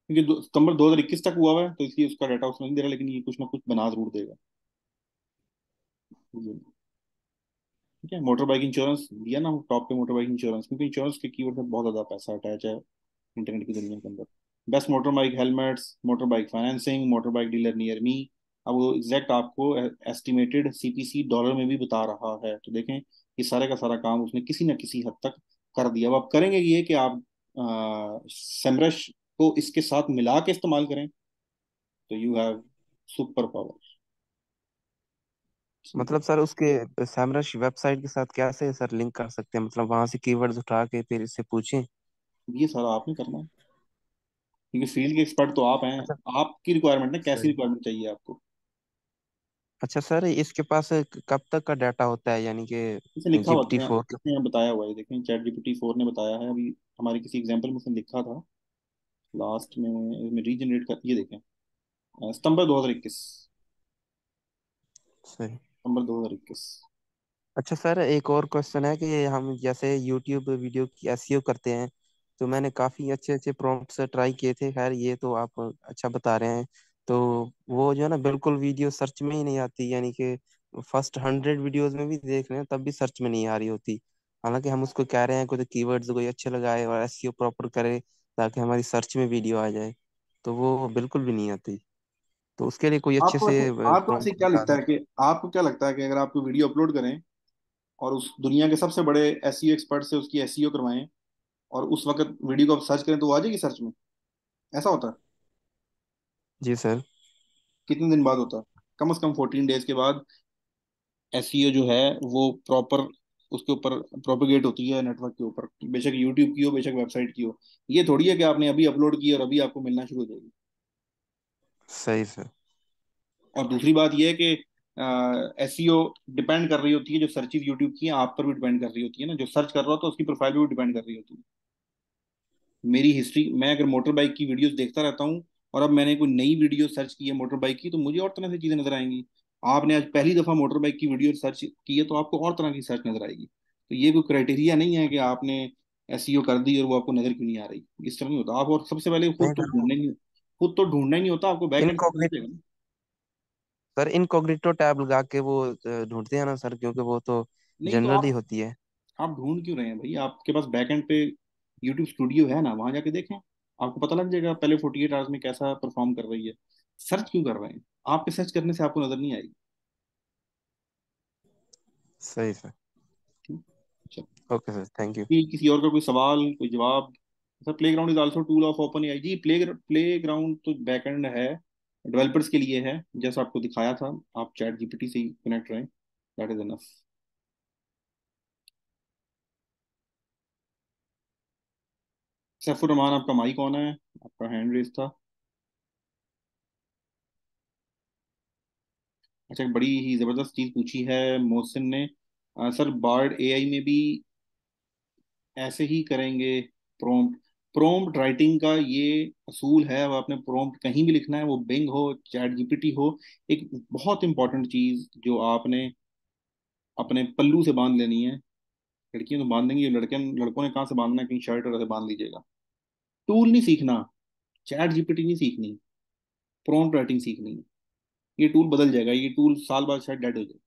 S1: क्योंकि सितंबर 2021 तक हुआ हुआ है, तो इसलिए उसका डाटा उसमें नहीं दे रहा, लेकिन ये कुछ ना कुछ बना जरूर देगा। ठीक है, मोटर बाइक इंश्योरेंस दिया ना टॉप पे, मोटर बाइक इंश्योरेंस, क्योंकि इंश्योरेंस के कीवर्ड में बहुत ज्यादा पैसा अटैच है इंटरनेट की दुनिया के अंदर। Best motor bike helmets, motor bike financing, motor bike dealer near me. अब वो एग्जैक्ट आपको एस्टिमेटेड सीपीसी डॉलर में भी बता रहा है, तो देखें ये सारे का सारा काम उसने किसी न किसी हद तक कर दिया। अब आप करेंगे ये कि आप सेमरश को इसके साथ मिला के इस्तेमाल करें, तो यू हैव सुपर पावर। ठीक है,
S2: मतलब सर उसके सैमरश वेबसाइट के साथ कैसे सर लिंक कर सकते हैं, मतलब वहां से कीवर्ड्स उठा के फिर इससे पूछें?
S1: ये सारा आपने करना है, क्योंकि फील्ड के एक्सपर्ट तो आप हैं।
S2: अच्छा
S1: आपकी रिक्वायरमेंट है, कैसी
S2: सही।
S1: रिक्वायरमेंट चाहिए आपको?
S2: अच्छा सर, इसके पास कब तक का डाटा होता है, यानी
S1: इसे
S2: कि
S1: लिखा हुआ
S2: GPT
S1: था,
S2: 4 का?
S1: इसमें यहाँ बताया हुआ है, देखें चैट जीपीटी 4 ने बताया है अभी, हमारे किसी एग्जाम्पल में उसने लिखा था लास्ट में, इसमें रीजनरेट कर, ये देखें सितंबर 2021,
S2: सही।
S1: सितंबर 2021।
S2: अच्छा सर, एक और क्वेश्चन है कि हम जैसे यूट्यूब वीडियो की एसईओ करते हैं, तो मैंने काफ़ी अच्छे अच्छे प्रॉम्प्ट्स ट्राई किए थे, खैर ये तो आप अच्छा बता रहे हैं। तो वो जो है ना, बिल्कुल वीडियो सर्च में ही नहीं आती, यानी कि फर्स्ट 100 वीडियोस में भी देख रहे हैं तब भी सर्च में नहीं आ रही होती। हालांकि हम उसको कह रहे हैं कोई कीवर्ड्स कोई अच्छे लगाए और एसईओ प्रॉपर करे ताकि हमारी सर्च में वीडियो आ जाए, तो वो बिल्कुल भी नहीं आती। तो उसके लिए कोई अच्छे
S1: आपको
S2: से
S1: वैसे, आपको वैसे
S2: प्रॉम्प्ट
S1: क्या
S2: बता
S1: लगता
S2: दें।
S1: है कि, आपको क्या लगता है कि अगर आप कोई वीडियो अपलोड करें और उस दुनिया के सबसे बड़े एसईओ एक्सपर्ट से उसकी एसईओ करवाएं, और उस वक्त वीडियो को आप सर्च करें तो वो आ जाएगी सर्च में? ऐसा होता है?
S2: जी सर।
S1: कितने दिन बाद होता है? कम से कम 14 डेज के बाद एसईओ जो है वो प्रॉपर उसके ऊपर प्रोपेगेट होती है नेटवर्क के ऊपर, बेशक यूट्यूब की हो बेशक वेबसाइट की हो। ये थोड़ी है कि आपने अभी अपलोड की और अभी आपको मिलना शुरू हो जाएगी।
S2: सही सर।
S1: और दूसरी बात यह है कि एसईओ डिपेंड कर रही होती है, जो सर्चिज यूट्यूब की हैं आप पर भी डिपेंड कर रही होती है ना, जो सर्च कर रहा हो तो उसकी प्रोफाइल पे भी डिपेंड कर रही होती है। मेरी हिस्ट्री, मैं अगर मोटर बाइक की वीडियोस देखता रहता हूँ और अब मैंने कोई नई वीडियो सर्च की है मोटर बाइक की, तो मुझे और तरह से चीजें नजर आएंगी। आपने आज पहली दफा मोटर बाइक की वीडियो सर्च की है तो आपको और तरह की सर्च नजर आएगी। तो ये कोई क्राइटेरिया नहीं है कि आपने एसईओ कर दी और वो आपको नजर क्यों नहीं आ रही। इस तरह नहीं होता। आप और सबसे पहले
S2: नहीं
S1: खुद तो
S2: सर, वो
S1: ढूंढना ही, खुद तो ढूंढना ही नहीं होता, आपको बैक एंड से मिल
S2: इनकॉग्निटो,
S1: जाएगा ना।
S2: सर इनकॉग्निटो टैब लगा के वो ढूंढते हैं ना सर, क्योंकि वो तो
S1: नहीं तो
S2: जनरली होती है।
S1: आप ढूंढ क्यों रहे हैं भाई? आपके पास बैक एंड पे यूट्यूब स्टूडियो है ना, वहां जाके देखें, आपको पता लग जाएगा पहले 48 आवर्स में कैसा परफॉर्म कर रही है। सर्च क्यों कर रहे हैं? आपके सर्च करने से आपको नजर नहीं आएगी।
S2: सही सर।
S1: ठीक। चलो,
S2: ओके सर, थैंक यू।
S1: किसी और का कोई सवाल, कोई जवाब? Sir playground is also tool of OpenAI. जी, प्ले ग्राउंड तो बैक एंड है, डेवलपर्स के लिए है, जैसा आपको दिखाया था। आप चैट जीपीटी से ही कनेक्ट रहें, that is enough. Saifur Rahman, आपका माइक ऑन है, आपका हैंड रेस था। अच्छा, एक बड़ी ही जबरदस्त चीज पूछी है मोहसिन ने। सर बार्ड एआई में भी ऐसे ही करेंगे प्रोम्प्ट? प्रोम्प्ट राइटिंग का ये असूल है, अब आपने प्रोम्प्ट कहीं भी लिखना है, वो बिंग हो चैट जीपीटी हो, एक बहुत इंपॉर्टेंट चीज जो आपने अपने पल्लू से बांध लेनी है। लड़कियां तो बांध देंगी, लड़के लड़कों ने कहाँ से बांधना है? कहीं शर्ट वगैरह से बांध लीजिएगा। टूल नहीं सीखना, चैट जीपीटी नहीं सीखनी, प्रोम्प्ट राइटिंग सीखनी है। ये टूल बदल जाएगा, ये टूल साल बाद शायद डेड हो जाए।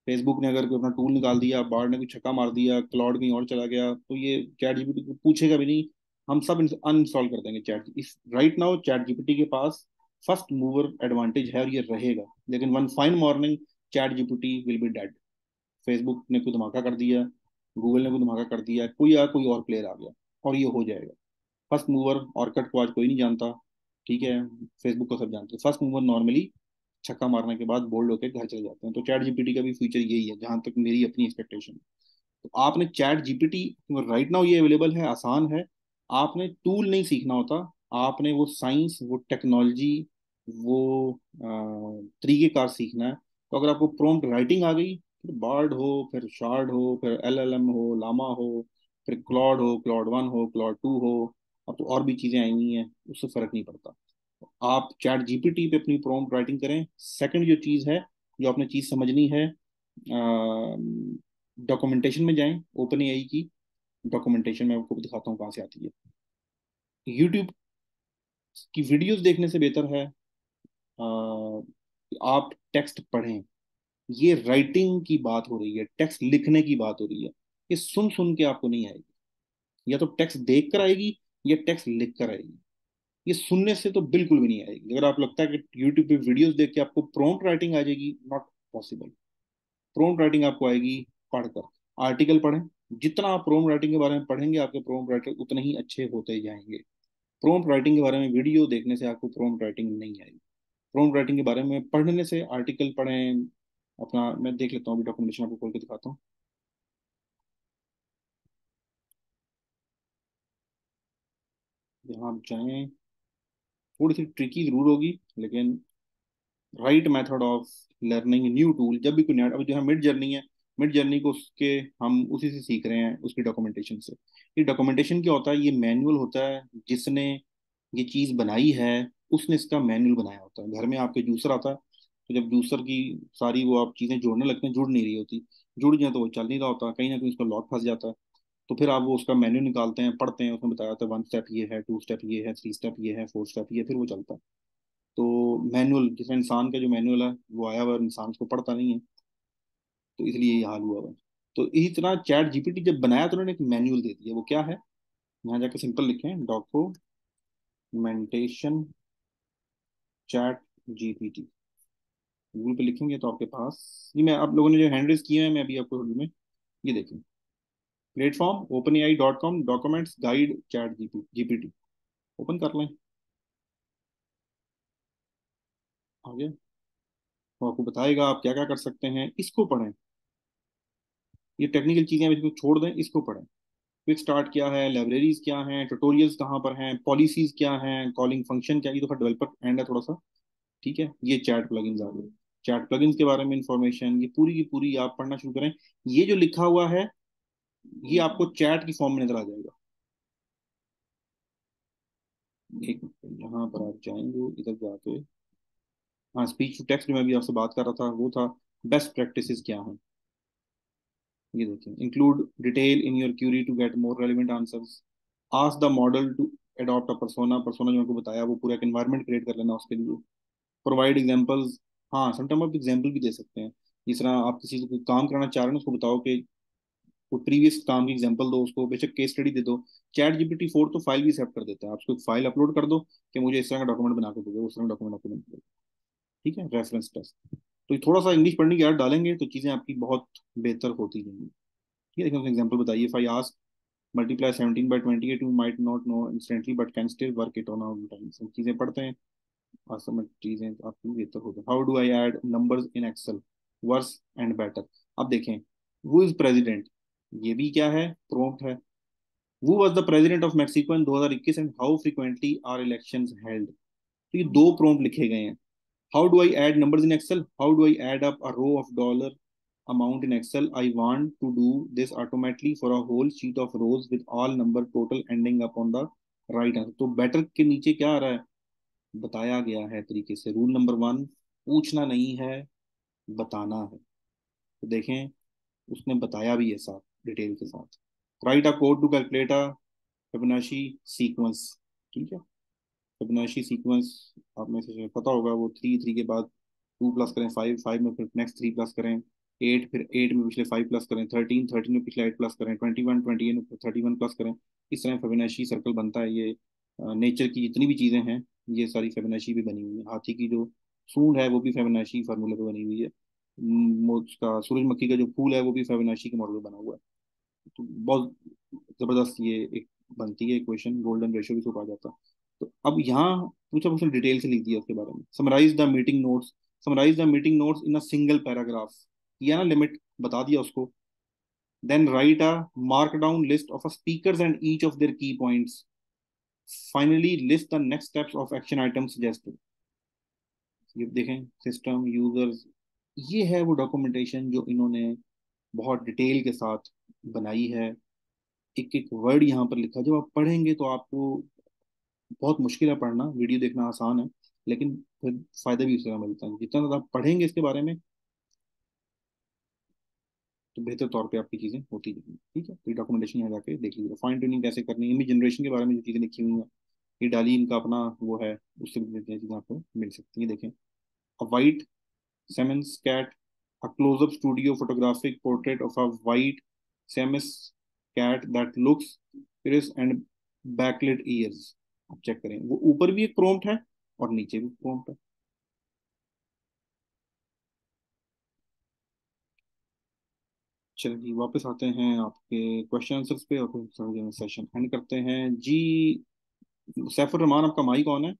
S1: फेसबुक ने अगर कोई अपना टूल निकाल दिया, बार्ड ने कोई छक्का मार दिया, क्लाउड कहीं और चला गया, तो ये चैट जीपीटी को पूछेगा भी नहीं। हम सब अनइंस्टॉल कर देंगे चैट। इस राइट नाउ चैट जीपीटी के पास फर्स्ट मूवर एडवांटेज है और ये रहेगा, लेकिन one fine morning chat GPT will be dead. Facebook ने कोई धमाका कर दिया, गूगल ने कोई धमाका कर दिया, कोई और प्लेयर आ गया और ये हो जाएगा। फर्स्ट मूवर ऑर्कट को आज कोई नहीं जानता, ठीक है, फेसबुक को सब जानते हैं। फर्स्ट मूवर नॉर्मली छक्का मारने के बाद बोल्ड होकर घर चले जाते हैं। तो चैट जीपीटी का भी फ्यूचर यही है, जहां तक मेरी अपनी एक्सपेक्टेशन। तो आपने चैट जीपीटी, राइट नाउ ये अवेलेबल है, आसान है। आपने टूल नहीं सीखना होता, आपने वो साइंस, वो टेक्नोलॉजी, वो तरीकेकार सीखना है। तो अगर आपको प्रॉम्प्ट राइटिंग आ गई, फिर बार्ड हो, फिर शार्ड हो, फिर एलएलएम हो, लामा हो, फिर क्लॉड हो, क्लॉड 1 हो, क्लॉड 2 हो, अब तो और भी चीजें आई हुई हैं, उससे फर्क नहीं पड़ता। आप चैट जीपीटी पे अपनी प्रॉम्प्ट राइटिंग करें। सेकंड जो चीज़ है, जो आपने चीज़ समझनी है, डॉक्यूमेंटेशन में जाएं, ओपन एआई की डॉक्यूमेंटेशन में आपको दिखाता हूँ कहाँ से आती है। यूट्यूब की वीडियोस देखने से बेहतर है आप टेक्स्ट पढ़ें। ये राइटिंग की बात हो रही है, टेक्स्ट लिखने की बात हो रही है। ये सुन सुन के आपको नहीं आएगी, या तो टेक्स्ट देख कर आएगी या टेक्स्ट लिख कर आएगी। ये सुनने से तो बिल्कुल भी नहीं आएगी। अगर आप लगता है कि यूट्यूब पे वीडियोस देख के आपको प्रॉम्प्ट राइटिंग आ जाएगी, नॉट पॉसिबल। प्रॉम्प्ट राइटिंग आपको आएगी पढ़कर। आर्टिकल पढ़ें, जितना आप प्रॉम्प्ट राइटिंग के बारे में पढ़ेंगे आपके प्रॉम्प्ट राइटर उतने ही अच्छे होते जाएंगे। प्रॉम्प्ट राइटिंग के बारे में वीडियो देखने से आपको प्रॉम्प्ट राइटिंग नहीं आएगी। प्रॉम्प्ट राइटिंग के बारे में पढ़ने से, आर्टिकल पढ़ें अपना। मैं देख लेता हूँ, अभी डॉक्यूमेंटेशन आपको खोल के दिखाता हूँ। यहाँ आप जाएं, थोड़ी सी ट्रिकी जरूर होगी लेकिन right method of learning new tool. जब भी कोई नया, अब जो है मिड जर्नी है, मिड जर्नी को उसके हम उसी से सीख रहे हैं, उसकी डॉक्यूमेंटेशन से। ये डॉक्यूमेंटेशन क्या होता है? ये मैनुअल होता है। जिसने ये चीज़ बनाई है उसने इसका मैनुअल बनाया होता है। घर में आपके जूसर आता है, तो जब जूसर की सारी वो आप चीज़ें जोड़ने लगते हैं, जुड़ नहीं रही होती, जुड़ जाए तो वो चल नहीं रहा होता, कहीं ना कहीं उसका लॉक फंस जाता है। तो फिर आप वो उसका मेन्यू निकालते हैं, पढ़ते हैं, उसमें बताया जाता है 1 स्टेप ये है, 2 स्टेप ये है, 3 स्टेप ये है, 4 स्टेप ये है, फिर वो चलता है। तो मैनुअल, जैसे इंसान का जो मैनुअल है वो आया हुआ है, इंसान उसको पढ़ता नहीं है, तो इसलिए ये हाल हुआ हुआ है। तो इसी तरह चैट जीपीटी जब बनाया तो उन्होंने एक मैनुअल दे दिया। वो क्या है? यहाँ जाके सिंपल लिखें, डॉक्यूमेंटेशन चैट जीपीटी। गूगल पे लिखेंगे तो आपके पास, ये मैं आप लोगों ने जो हैंड रेज किए हैं मैं अभी आपको में, ये देखें, platform openai.com documents guide chat GPT. Open कर लें, आगे वो आपको बताएगा आप क्या क्या कर सकते हैं। इसको पढ़ें, ये टेक्निकल चीजें इसको छोड़ दें, इसको पढ़ें। क्विक स्टार्ट क्या है, लाइब्रेरीज क्या हैं, ट्यूटोरियल्स कहाँ पर हैं, पॉलिसीज क्या हैं, कॉलिंग फंक्शन क्या है, ये तो डेवलपर एंड है थोड़ा सा, ठीक है। ये चैट प्लगइन्स आ गए, चैट प्लगइन्स के बारे में इंफॉर्मेशन ये पूरी की पूरी आप पढ़ना शुरू करें। ये जो लिखा हुआ है ये आपको चैट की फॉर्म में नजर आ जाएगा। एक मिनट, यहाँ पर आप जाएंगे, इधर जाके, हाँ, स्पीच टू टेक्स्ट जो मैं अभी आपसे बात कर रहा था वो था, बेस्ट प्रैक्टिसेस क्या हैं। ये देखिए, include detail in your query to get more relevant answers, ask the model to adopt a persona, persona जो आपको बताया वो पूरा एक एनवायरनमेंट क्रिएट कर लेना उसके लिए। प्रोवाइड एग्जांपल्स, हाँ समटाइम आप एग्जांपल भी दे सकते हैं। जिस तरह आप किसी से कोई काम कराना चाह रहे हैं उसको बताओ कि वो प्रीवियस काम की एग्जांपल दो उसको, बेशक केस स्टडी दे दो। चैट जीपीटी 4 तो फाइल भी एक्सेप्ट कर देता है, आप उसको एक फाइल अपलोड कर दो कि मुझे इस तरह का डॉक्यूमेंट बना के दे दो, उस तरह का डॉक्यूमेंट आपको बना के दे दो। ठीक है, रेफरेंस टेस्ट। तो ये थोड़ा सा इंग्लिश पढ़ने की आदत डालेंगे तो चीज़ें आपकी बहुत बेहतर होती जाएंगी। ठीक है, देखिए एग्जाम्पल बताइए, if I ask multiply 17 by 28, you might not know instantly but can still work it on out time. सब चीज़ें पढ़ते हैं, वास्तव में चीज़ें आपकी बेहतर हो जाए। How do I add numbers in Excel, worse and better. अब देखें, हु इज प्रेसिडेंट, ये भी क्या है, प्रॉम्प्ट है। Who was the president of Mexico in 2021 and how frequently are elections held. तो ये दो प्रॉम्प्ट लिखे गए हैं। How do I add numbers in Excel? How do I add up a row of dollar amount in Excel? I want to do this automatically for a whole sheet of rows with all number total ending up on the right answer. तो better के नीचे क्या आ रहा है, बताया गया है तरीके से। रूल नंबर 1, पूछना नहीं है, बताना है। तो देखें, उसने बताया भी है साथ, डिटेल के साथ। Write a code to calculate a Fibonacci sequence. ठीक है, फिबोनाची सीक्वेंस आप में से पता होगा, वो 3 3 के बाद 2 प्लस करें 5, 5 में फिर नेक्स्ट 3 प्लस करें 8, फिर 8 में पिछले 5 प्लस करें 13, 13 में पिछले 8 प्लस करें 21, 21 में फिर 31 प्लस करें। इस तरह फिबोनाची सर्कल बनता है। ये नेचर की जितनी भी चीज़ें हैं ये सारी फिबोनाची भी बनी हुई है। हाथी की जो सूंड है वो भी फिबोनाची फार्मूले पे बनी हुई है। उसका सूरजमुखी का जो फूल है वो भी फिबोनाची के मॉडल पे बना हुआ है। तो बहुत जबरदस्त ये एक बनती है इक्वेशन, गोल्डन रेशियो भी इसको कहा जाता है। तो अब यहाँ पूछा, उसने डिटेल से लिख दिया उसके बारे में। Summarise the meeting notes, summarise the meeting notes in a single paragraph, किया ना लिमिट, बता दिया उसको। Then write a markdown list of speakers and each of their key points, finally list the next steps of action item suggested. ये देखें, system users, ये है वो डॉक्यूमेंटेशन जो इन्होंने बहुत डिटेल के साथ बनाई है। एक एक वर्ड यहाँ पर लिखा है, जब आप पढ़ेंगे तो आपको, बहुत मुश्किल है पढ़ना, वीडियो देखना आसान है, लेकिन फिर फायदा भी उसी का मिलता है। जितना ज़्यादा आप पढ़ेंगे इसके बारे में तो बेहतर तौर पे आपकी चीज़ें होती जाएंगी। ठीक है, तो ये डॉक्यूमेंटेशन यहाँ जाके देख लीजिए। फाइन ट्यूनिंग कैसे करनी है, इमेज जनरेशन के बारे में जो चीज़ें लिखी हुई हैं, ये डाली इनका अपना वो है, उससे भी चीज़ें आपको मिल सकती हैं। देखें, a white Siamese cat, a close-up studio photographic portrait of a white Siamese cat that looks fierce and backlit ears। आप चेक करें, वो ऊपर भी एक प्रॉम्प्ट है और नीचे भी प्रॉम्प्ट है। चलिए वापस आते हैं आपके क्वेश्चन आंसर्स पे और फिर सेशन एंड करते हैं जी। सैफुर रहमान, आपका माई कौन है?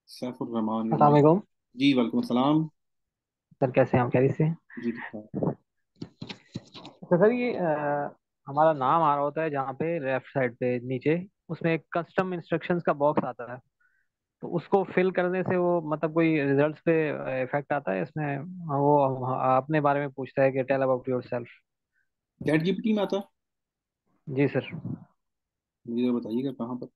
S1: सैफुर रहमान, योर
S3: अस्सलाम
S1: माई।
S3: वालेकुम।
S1: जी वालेकुम अस्सलाम।
S3: सर कैसे हैं आप, खैरियत से हैं?
S1: जी ठीक ठाक।
S3: तो सर ये हमारा नाम आ रहा होता है जहाँ पे लेफ्ट साइड पे नीचे, उसमें एक कस्टम इंस्ट्रक्शंस का बॉक्स आता है। तो उसको फिल करने से वो मतलब कोई रिजल्ट्स पे इफेक्ट आता है इसमें? वो अपने बारे में पूछता है कि tell about yourself.
S1: ChatGPT में आता है?
S3: जी सर।
S1: मुझे तो बताइएगा कहाँ पर।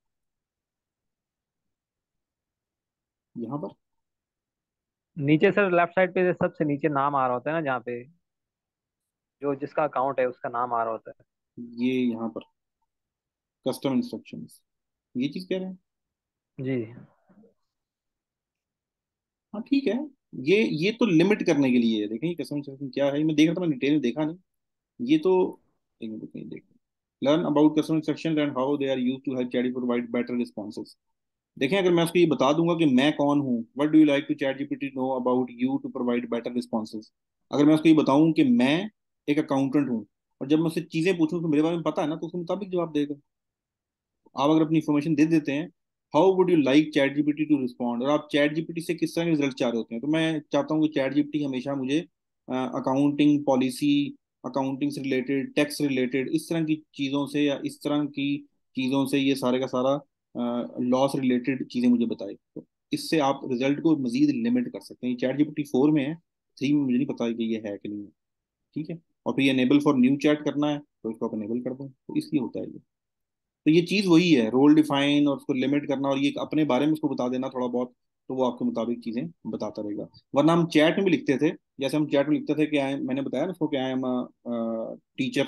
S1: यहाँ पर?
S3: नीचे सर लेफ्ट साइड पे सबसे नीचे नाम आ रहा होता है ना, जहाँ पे जो जिसका अकाउंट है उसका नाम आ रहा होता है।
S1: ये यहाँ पर कस्टम इंस्ट्रक्शंस, ये चीज कह रहे हैं?
S3: जी।
S1: हाँ ठीक है। ये तो लिमिट करने के लिए है। देखें कस्टम इंस्ट्रक्शन क्या है, मैं देख रहा था, मैं डिटेल में देखा नहीं। ये तो एक मिनट कहीं देख, learn about custom instruction and how they are use to help chat provide better responses. देखें अगर मैं उसको ये बता दूंगा कि मैं कौन हूँ, what do you like to ChatGPT know about you to provide better responses. अगर मैं उसको ये बताऊं कि मैं एक अकाउंटेंट हूँ, और जब मैं उससे चीजें पूछूं तो मेरे बारे में पता है ना, तो उसके मुताबिक जवाब देगा। आप अगर अपनी इन्फॉर्मेशन दे देते हैं, how would you like ChatGPT to respond, और आप चैट जीपीटी से किस तरह के रिजल्ट चाह रहे होते हैं, तो मैं चाहता हूँ कि चैट जीपीटी हमेशा मुझे अकाउंटिंग पॉलिसी, अकाउंटिंग से रिलेटेड, टैक्स रिलेटेड, इस तरह की चीज़ों से, या इस तरह की चीज़ों से, ये सारे का सारा लॉ से रिलेटेड चीज़ें मुझे बताए। तो इससे आप रिजल्ट को मजीद लिमिट कर सकते हैं। चैट जीपीटी 4 में है, 3 में मुझे नहीं पता कि ये है कि नहीं है। ठीक है। और फिर ये अनेबल फॉर न्यू चैट करना है, तो इसको आप अनेबल कर दें, तो इसलिए होता है ये। तो ये चीज वही है, रोल डिफाइन और उसको लिमिट करना, और ये अपने बारे में उसको बता देना थोड़ा बहुत, तो वो आपके मुताबिक चीजें बताता रहेगा। वरना हम चैट में भी लिखते थे, जैसे हम चैट में लिखते थे कि मैंने बताया ना उसको कि आई एम टीचर,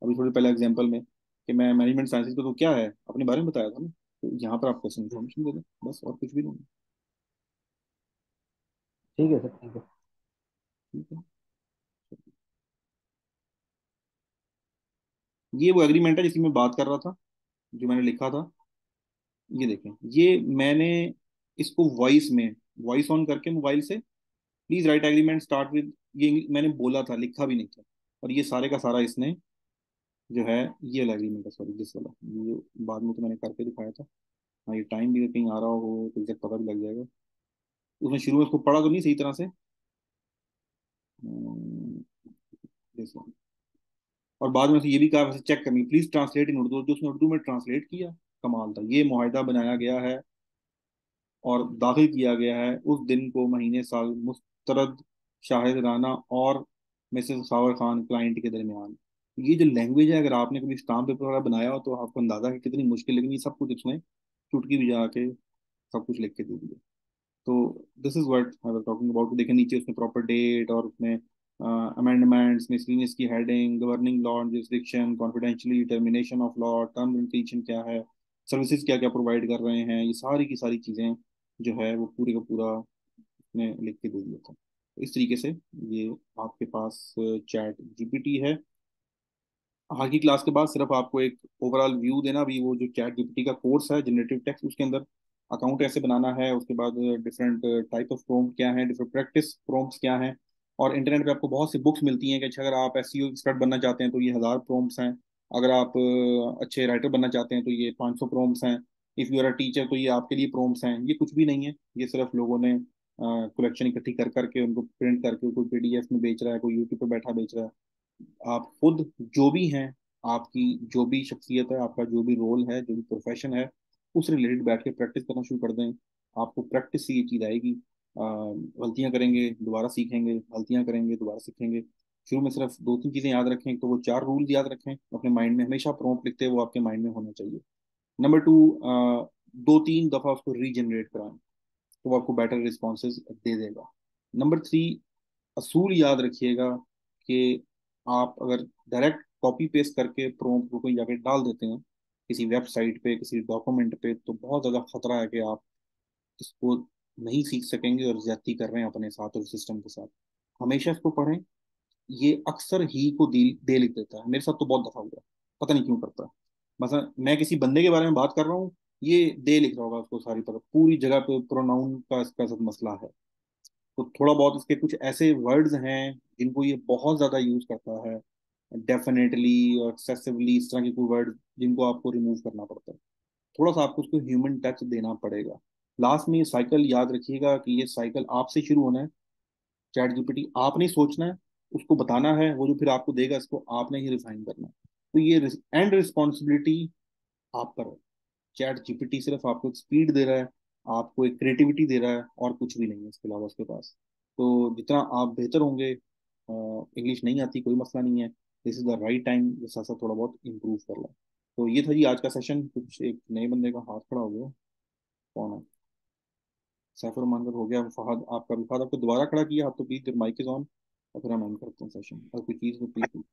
S1: अभी थोड़ी पहले एग्जाम्पल में, कि मैं मैनेजमेंट साइंसेज को, तो क्या है अपने बारे में बताया था ना। तो यहाँ पर आपको इन्फॉर्मेशन दे दें, बस और कुछ भी नहीं।
S3: ठीक है सर, ठीक है।
S1: ठीक है। ये वो एग्रीमेंट है जिसकी मैं बात कर रहा था, जो मैंने लिखा था। ये देखें, ये मैंने इसको वॉइस में, वॉइस ऑन करके मोबाइल से, please right agreement start with, ये मैंने बोला था, लिखा भी नहीं था। और ये सारे का सारा इसने जो है, ये वाला एग्रीमेंट है, सॉरी दिस वाला, ये बाद में तो मैंने करके दिखाया था। हाँ ये टाइम भी कहीं आ रहा हो तो एग्जैक्ट पता भी लग जाएगा। उसने शुरू में उसको पढ़ा तो नहीं सही तरह से, this one। और बाद में उसे ये भी कहा वैसे चेक करनी, प्लीज ट्रांसलेट इन उर्दू, जो उसने उर्दू में ट्रांसलेट किया, कमाल था। ये मुआहिदा बनाया गया है और दाखिल किया गया है उस दिन को, महीने साल, मुस्तरद शाहिद राना और मिसेस खावर खान क्लाइंट के दरमियान। ये जो लैंग्वेज है, अगर आपने कभी स्टाम्प पेपर वगैरह बनाया हो तो आपको अंदाजा है कि कितनी मुश्किल, लेकिन ये सब कुछ इसने चुटकी बजा के सब कुछ लिख के दे दिया। तो this is what I was talking about. देखें नीचे उसने प्रॉपर डेट, और उसमें अमेंडमेंट्स, मिसलिनियस की heading, governing law and jurisdiction, confidentiality termination of law, term limitation क्या है, सर्विसेज क्या क्या प्रोवाइड कर रहे हैं, ये सारी की सारी चीज़ें जो है वो पूरे का पूरा उसने लिख के दे दिया था। तो इस तरीके से ये आपके पास चैट जीपीटी है। हाल की क्लास के बाद सिर्फ आपको एक ओवरऑल व्यू देना भी, वो जो चैट जीपीटी का कोर्स है जनरेटिव टेक्स्ट, उसके अंदर अकाउंट कैसे बनाना है, उसके बाद डिफरेंट टाइप ऑफ प्रॉम्प्ट क्या है, डिफरेंट प्रैक्टिस प्रॉम्प्ट्स क्या हैं। और इंटरनेट पे आपको बहुत सी बुक्स मिलती हैं कि अच्छा अगर आप एसईओ एक्सपर्ट बनना चाहते हैं तो ये 1000 प्रॉम्प्ट्स हैं, अगर आप अच्छे राइटर बनना चाहते हैं तो ये 500 प्रॉम्प्ट्स हैं, if you are a teacher तो ये आपके लिए प्रॉम्प्ट्स हैं। ये कुछ भी नहीं है, ये सिर्फ लोगों ने कलेक्शन इकट्ठी कर करके उनको प्रिंट करके कोई पीडीएफ में बेच रहा है, कोई यूट्यूब पे बैठा बेच रहा है। आप खुद जो भी हैं, आपकी जो भी शख्सियत है, आपका जो भी रोल है, जो भी प्रोफेशन है, उस रिलेटेड बैठ के प्रैक्टिस करना शुरू कर दें। आपको प्रैक्टिस से ये चीज़ आएगी। गलतियां करेंगे दोबारा सीखेंगे, गलतियां करेंगे दोबारा सीखेंगे। शुरू में सिर्फ 2-3 चीज़ें याद रखें, तो वो 4 रूल याद रखें अपने माइंड में, हमेशा प्रॉम्प्ट लिखते हैं वो आपके माइंड में होना चाहिए। नंबर 2, 2-3 दफ़ा उसको रीजनरेट कराएं, तो वो आपको बेटर रिस्पॉन्सेज दे देगा। नंबर 3, असूल याद रखिएगा कि आप अगर डायरेक्ट कॉपी पेस्ट करके प्रॉम्प्ट को कहीं जाके डाल देते हैं किसी वेबसाइट पे, किसी डॉक्यूमेंट पे, तो बहुत ज़्यादा खतरा है कि आप इसको नहीं सीख सकेंगे और ज्यादती कर रहे हैं अपने साथ और सिस्टम के साथ। हमेशा इसको पढ़ें। ये अक्सर ही को दे लिख देता है, मेरे साथ तो बहुत दफा हुआ है, पता नहीं क्यों करता है। मतलब मैं किसी बंदे के बारे में बात कर रहा हूँ, ये दे लिख रहा होगा उसको सारी तरफ, पूरी जगह पे प्रोनाउन का इसका सब मसला है। तो थोड़ा बहुत इसके कुछ ऐसे वर्ड्स हैं जिनको ये बहुत ज्यादा यूज करता है, डेफिनेटली और एक्सेसिवली, इस तरह के कोई वर्ड जिनको आपको रिमूव करना पड़ता है। थोड़ा सा आपको उसको ह्यूमन टच देना पड़ेगा। लास्ट में ये साइकिल याद रखिएगा कि ये साइकिल आपसे शुरू होना है। चैट जीपीटी आपने ही सोचना है, उसको बताना है, वो जो फिर आपको देगा इसको आपने ही रिफाइन करना है। तो ये एंड रिस्पॉन्सिबिलिटी आप पर है। चैट जीपीटी सिर्फ आपको एक स्पीड दे रहा है, आपको एक क्रिएटिविटी दे रहा है और कुछ भी नहीं है इसके अलावा उसके पास। तो जितना आप बेहतर होंगे, इंग्लिश नहीं आती कोई मसला नहीं है, this is the right time ये साथ साथ थोड़ा बहुत इम्प्रूव कर लो। तो ये था जी आज का सेशन। कुछ एक नए बंदे का हाथ खड़ा हो गया, कौन है? सैफुर रहमान का हो गया, फहद आपका भी, फहद आपको दोबारा खड़ा किया, आप तो प्लीज माइक इज ऑन, और फिर हम एंड करते हैं सेशन। और कोई चीज़ तो प्लीज।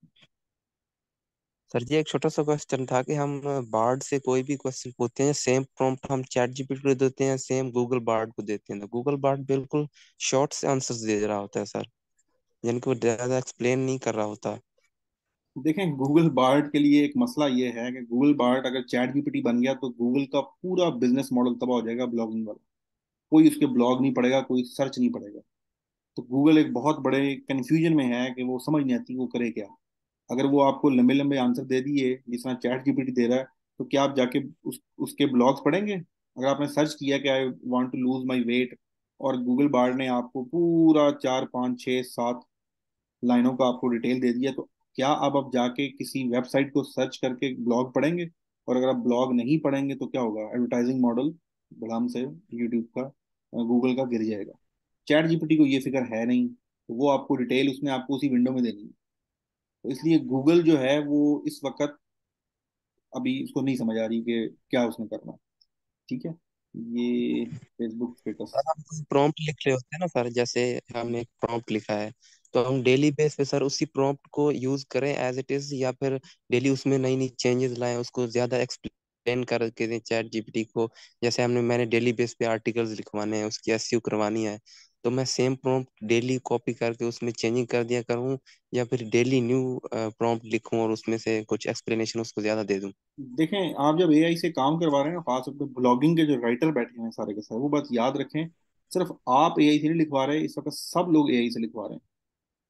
S2: सर जी एक छोटा सा क्वेश्चन था कि हम बार्ड से कोई भी क्वेश्चन पूछते हैं, सेम प्रॉम्प्ट हम चैट जीपीटी को देते हैं, सेम गूगल बार्ड को देते हैं, तो गूगल बार्ड बिल्कुल शॉर्ट से आंसर्स दे रहा होता है सर, यानी कि वो ज्यादा एक्सप्लेन नहीं कर रहा होता।
S1: देखें, गूगल बार्ड के लिए एक मसला ये है कि गूगल बार्ड अगर चैट जीपीटी बन गया तो गूगल का पूरा बिजनेस मॉडल तबाह हो जाएगा ब्लॉगिंग वाला। कोई उसके ब्लॉग नहीं पढ़ेगा, कोई सर्च नहीं पढ़ेगा। तो गूगल एक बहुत बड़े कंफ्यूजन में है कि वो समझ नहीं आती वो करे क्या। अगर वो आपको लंबे लंबे आंसर दे दिए जिस तरह चैट जीपीटी दे रहा है, तो क्या आप जाके उसके ब्लॉग्स पढ़ेंगे? अगर आपने सर्च किया कि I want to lose my weight, और गूगल बार्ड ने आपको पूरा 4 5 6 7 लाइनों का आपको डिटेल दे दिया, तो क्या आप जाके किसी वेबसाइट को सर्च करके ब्लॉग पढ़ेंगे? और अगर आप ब्लॉग नहीं पढ़ेंगे तो क्या होगा? एडवर्टाइजिंग मॉडल बढ़ाम से यूट्यूब का, गूगल का गिर जाएगा। चैट जीपीटी को ये फिक्र है नहीं, तो वो आपको डिटेल उसने आपको उसी विंडो में देनी है। तो इसलिए गूगल जो है वो इस वक्त अभी उसको नहीं समझ आ रही कि क्या उसने करना है। ठीक है, ये फेसबुक स्टेटस।
S2: सर हम कोई प्रॉम्प्ट लिख रहे होते हैं ना सर, जैसे हम एक प्रॉम्प्ट लिखा है, तो हम डेली बेस पे सर उसी प्रॉम्प्ट को यूज करें एज इट इज, या फिर डेली उसमें नई नई चेंजेस लाएं, उसको ज्यादा एक्सप्लेन करके दें चैट जीपीटी को। जैसे मैंने डेली बेस पे आर्टिकल्स लिखवाने हैं, उसकी एसईओ करवानी है, तो मैं सेम प्रॉम्प्ट डेली कॉपी करके उसमें चेंजिंग कर दिया करूँ, या फिर डेली न्यू प्रॉम्प्ट लिखूं और उसमें से कुछ एक्सप्लेनेशन उसको ज्यादा दे दूं।
S1: देखें, आप जब एआई से काम करवा रहे हैं ना, खासतौर पर ब्लॉगिंग के जो राइटर बैठे हैं सारे के सारे, वो बात याद रखें, सिर्फ आप एआई से नहीं लिखवा रहे, इस वक्त सब लोग एआई से लिखवा रहे हैं।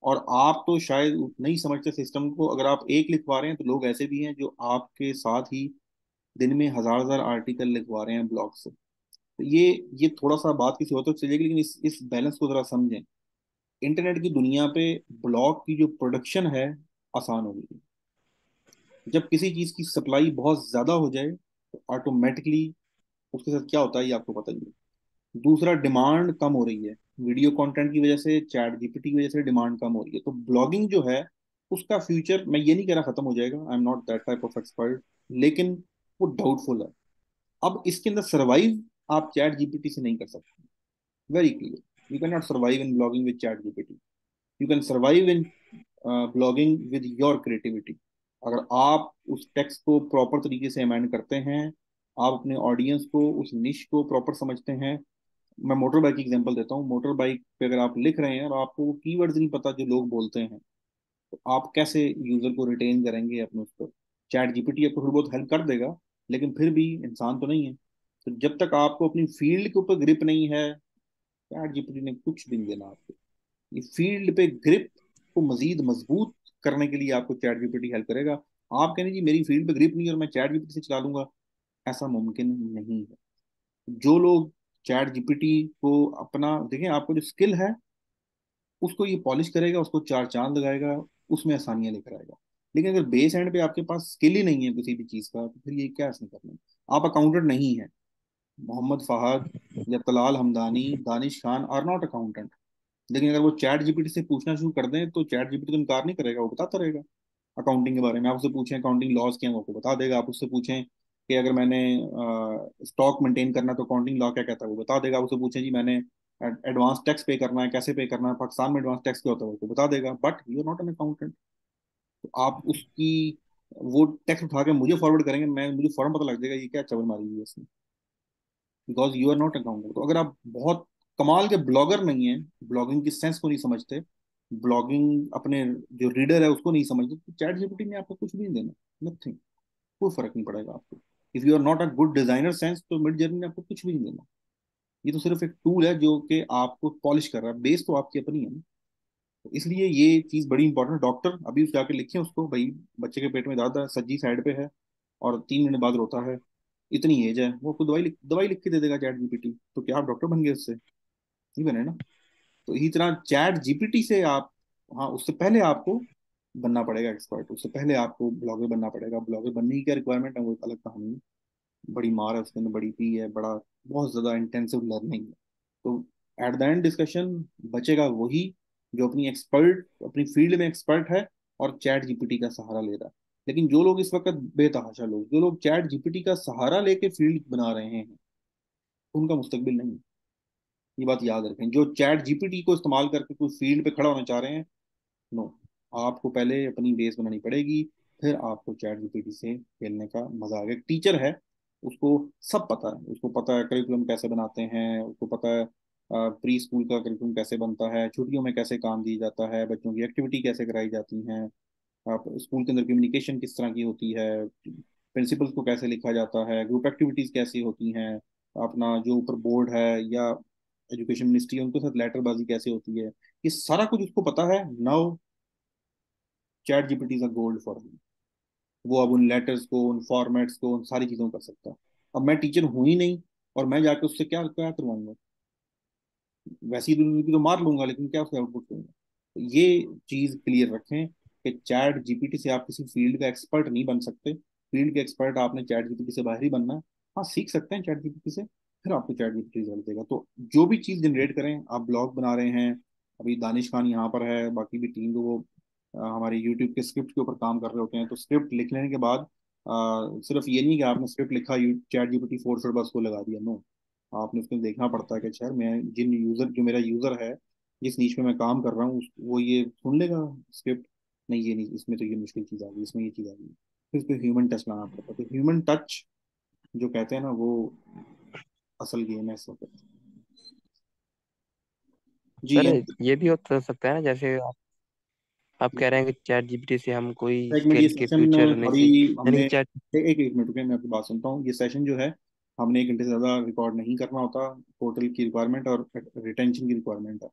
S1: और आप तो शायद नहीं समझते सिस्टम को। अगर आप एक लिखवा रहे हैं तो लोग ऐसे भी हैं जो आपके साथ ही दिन में हजार हजार आर्टिकल लिखवा रहे हैं ब्लॉग से। तो ये थोड़ा सा बात किसी और तक चलेगी, लेकिन इस बैलेंस को जरा समझें। इंटरनेट की दुनिया पे ब्लॉग की जो प्रोडक्शन है आसान हो गई है। जब किसी चीज की सप्लाई बहुत ज्यादा हो जाए तो ऑटोमेटिकली उसके साथ क्या होता है ये आपको पता ही है। दूसरा, डिमांड कम हो रही है वीडियो कंटेंट की वजह से, चैट जीपीटी की वजह से डिमांड कम हो रही है। तो ब्लॉगिंग जो है उसका फ्यूचर, मैं ये नहीं कह रहा खत्म हो जाएगा, I am not that type of expert, लेकिन वो डाउटफुल है। अब इसके अंदर सरवाइव आप चैट जीपीटी से नहीं कर सकते, very clear. You can not survive in blogging with chat GPT. You can survive in blogging with your creativity. अगर आप उस टेक्स्ट को प्रॉपर तरीके से अमेंड करते हैं, आप अपने ऑडियंस को, उस निश को प्रॉपर समझते हैं। मैं मोटर बाइक की एग्जांपल देता हूँ। मोटर बाइक पे अगर आप लिख रहे हैं और आपको वो कीवर्ड्स नहीं पता जो लोग बोलते हैं, तो आप कैसे यूजर को रिटेन करेंगे अपने उस पर? चैट जीपीटी आपको थोड़ी बहुत हेल्प कर देगा, लेकिन फिर भी इंसान तो नहीं है। तो जब तक आपको अपनी फील्ड के ऊपर ग्रिप नहीं है, चैट जीपीटी ने कुछ भी नहीं देना आपको। ये फील्ड पे ग्रिप को मजीद मजबूत करने के लिए आपको चैट जीपीटी हेल्प करेगा। आप कहेंगे जी मेरी फील्ड पे ग्रिप नहीं है और मैं चैट जीपीटी से चला लूंगा, ऐसा मुमकिन नहीं है। जो लोग चैट जीपीटी को अपना, देखें, आपको जो स्किल है उसको ये पॉलिश करेगा, उसको चार चांद लगाएगा, उसमें आसानियां लेकर आएगा। लेकिन अगर बेस एंड पे आपके पास स्किल ही नहीं है किसी भी चीज का, तो फिर ये क्या इसमें करना है? आप अकाउंटेंट नहीं है, मोहम्मद फहद या Talal Hamdani, Danish Khan are not accountant. लेकिन अगर वो चैट जीपीटी से पूछना शुरू कर दें तो चैट जीपीटी तो इनकार नहीं करेगा, वो बताता रहेगा अकाउंटिंग के बारे में। आप उससे पूछें अकाउंटिंग लॉज क्या है, वो आपको बता देगा। आप उससे पूछें कि अगर मैंने स्टॉक मेंटेन करना तो अकाउंटिंग लॉ क्या कहता है, वो बता देगा। आप उससे पूछें जी मैंने एडवांस टैक्स पे करना है, कैसे पे करना है, पाकिस्तान में एडवांस टैक्स क्या होता है, वो आपको बता देगा। But you are not an accountant. तो आप उसकी वो टैक्स उठा के मुझे फॉरवर्ड करेंगे, मैं मुझे फौरन पता लग जाएगा ये क्या चवल मारी हुई है इसने, because you are not accountant. तो अगर आप बहुत कमाल के ब्लॉगर नहीं है, ब्लॉगिंग की सेंस को नहीं समझते, ब्लॉगिंग अपने जो रीडर है उसको नहीं समझते, तो चैट जीपीटी ने आपको कुछ भी नहीं देना, नथिंग। कोई फर्क नहीं पड़ेगा आपको। If you are not a good designer sense, तो मिड जर्नी ने आपको कुछ भी नहीं देना। ये तो सिर्फ एक टूल है जो कि आपको पॉलिश कर रहा है, बेस तो आपकी अपनी है ना। तो इसलिए ये चीज बड़ी इंपॉर्टेंट। डॉक्टर अभी उस जाके लिखे उसको, भाई बच्चे के पेट में दर्द है, सज्जी साइड पे है और 3 महीने बाद रोता है, इतनी एज है, वो आपको दवाई लिख के दे देगा चैट जीपीटी। तो क्या आप डॉक्टर बन गए उससे? नहीं बने ना। तो इसी तरह चैट जीपीटी से आप, हाँ, उससे पहले आपको बनना पड़ेगा एक्सपर्ट, उससे पहले आपको ब्लॉगर बनना पड़ेगा। ब्लॉगर बनने की क्या रिक्वायरमेंट है वो एक अलग कहानी है। बड़ी मार है उसके अंदर, बड़ी पी है, बड़ा बहुत ज़्यादा इंटेंसिव लर्निंग है। तो एट द एंड डिस्कशन बचेगा वही जो अपनी फील्ड में एक्सपर्ट है और चैट जीपीटी का सहारा ले रहा है। लेकिन जो लोग इस वक्त बेतहाशा लोग, जो लोग चैट जीपीटी का सहारा लेके फील्ड बना रहे हैं, उनका मुस्तकबिल नहीं। ये बात याद रखें, जो चैट जीपीटी को इस्तेमाल करके कोई फील्ड पे खड़ा होना चाह रहे हैं, नो। आपको पहले अपनी बेस बनानी पड़ेगी, फिर आपको चैट जीपीटी से खेलने का मजा आएगा। एक टीचर है, उसको सब पता है, उसको पता है करिकुलम कैसे बनाते हैं, उसको पता है प्री स्कूल का करिकुलम कैसे बनता है, छुट्टियों में कैसे काम दिया जाता है, बच्चों की एक्टिविटी कैसे कराई जाती हैं, आप स्कूल के अंदर कम्युनिकेशन किस तरह की होती है, प्रिंसिपल्स को कैसे लिखा जाता है, ग्रुप एक्टिविटीज कैसी होती हैं, अपना जो ऊपर बोर्ड है या एजुकेशन मिनिस्ट्री है उनके साथ लेटरबाजी कैसे होती है, ये सारा कुछ उसको पता है। Now chat GPT is a gold for him. वो अब उन लेटर्स को, उन फॉर्मेट्स को, उन सारी चीजों को कर सकता है। अब मैं टीचर हूं ही नहीं, और मैं जाके उससे क्या क्या करवाऊंगा? वैसी दूसरी तो मार लूंगा, लेकिन क्या उसका आउटपुट दूंगा? तो ये चीज क्लियर रखें कि चैट जीपीटी से आप किसी फील्ड का एक्सपर्ट नहीं बन सकते। फील्ड के एक्सपर्ट आपने चैट जीपीटी से बाहर ही बनना है। हाँ, सीख सकते हैं चैट जीपीटी से, फिर आपको चैट जीपीटी रिजल्ट देगा। तो जो भी चीज जनरेट करें, आप ब्लॉग बना रहे हैं, अभी दानिश खान यहाँ पर है, बाकी भी टीम, वो हमारे यूट्यूब के स्क्रिप्ट के ऊपर काम कर रहे होते हैं। तो स्क्रिप्ट लिख लेने के बाद सिर्फ ये नहीं कि आपने स्क्रिप्ट लिखा, चैट जीपीटी फोर बस को लगा दिया, नो। आपने उसको देखना पड़ता है कि शायद मैं जो मेरा यूजर है, जिस नीच में मैं काम कर रहा हूँ, वो ये सुन लेगा स्क्रिप्ट। नहीं, ये नहीं, इसमें तो ये मुश्किल चीज़ आ गई, इसमें ये चीज़ आ गई। फिर उसको ह्यूमन टच लाना पड़ता है। तो ह्यूमन टच जो कहते हैं ना, वो असल गेम है इस वक्त। जी,
S2: सर ये भी हो सकता है ना, जैसे आप कह रहे हैं कि चैट जीपीटी से हम कोई
S1: एक मिनट, ये
S2: स्किल के
S1: सेशन
S2: फ्यूचर नहीं
S1: अभी
S2: सीख, यानी
S1: हमने
S2: कि चैट।
S1: एक मिनट रुके, मैं आपकी बात सुनता हूँ। ये सेशन जो है, हमने 1 घंटे से ज़्यादा रिकॉर्ड नहीं करना होता। पोर्टल की रिक्वायरमेंट और रिटेंशन की रिक्वायरमेंट है।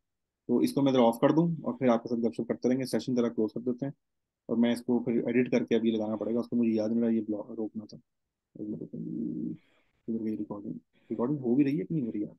S1: तो इसको मैं ज़रा ऑफ कर दूँ और फिर आपके साथ गपशप करते रहेंगे। सेशन ज़रा क्लोज कर देते हैं, और मैं इसको फिर एडिट करके अभी लगाना पड़ेगा उसको, मुझे याद नहीं रहा ये ब्लॉग रोकना था। एक मिनट रुकिए, किधर गई रिकॉर्डिंग? रिकॉर्डिंग हो भी रही है कि नहीं हो रही है?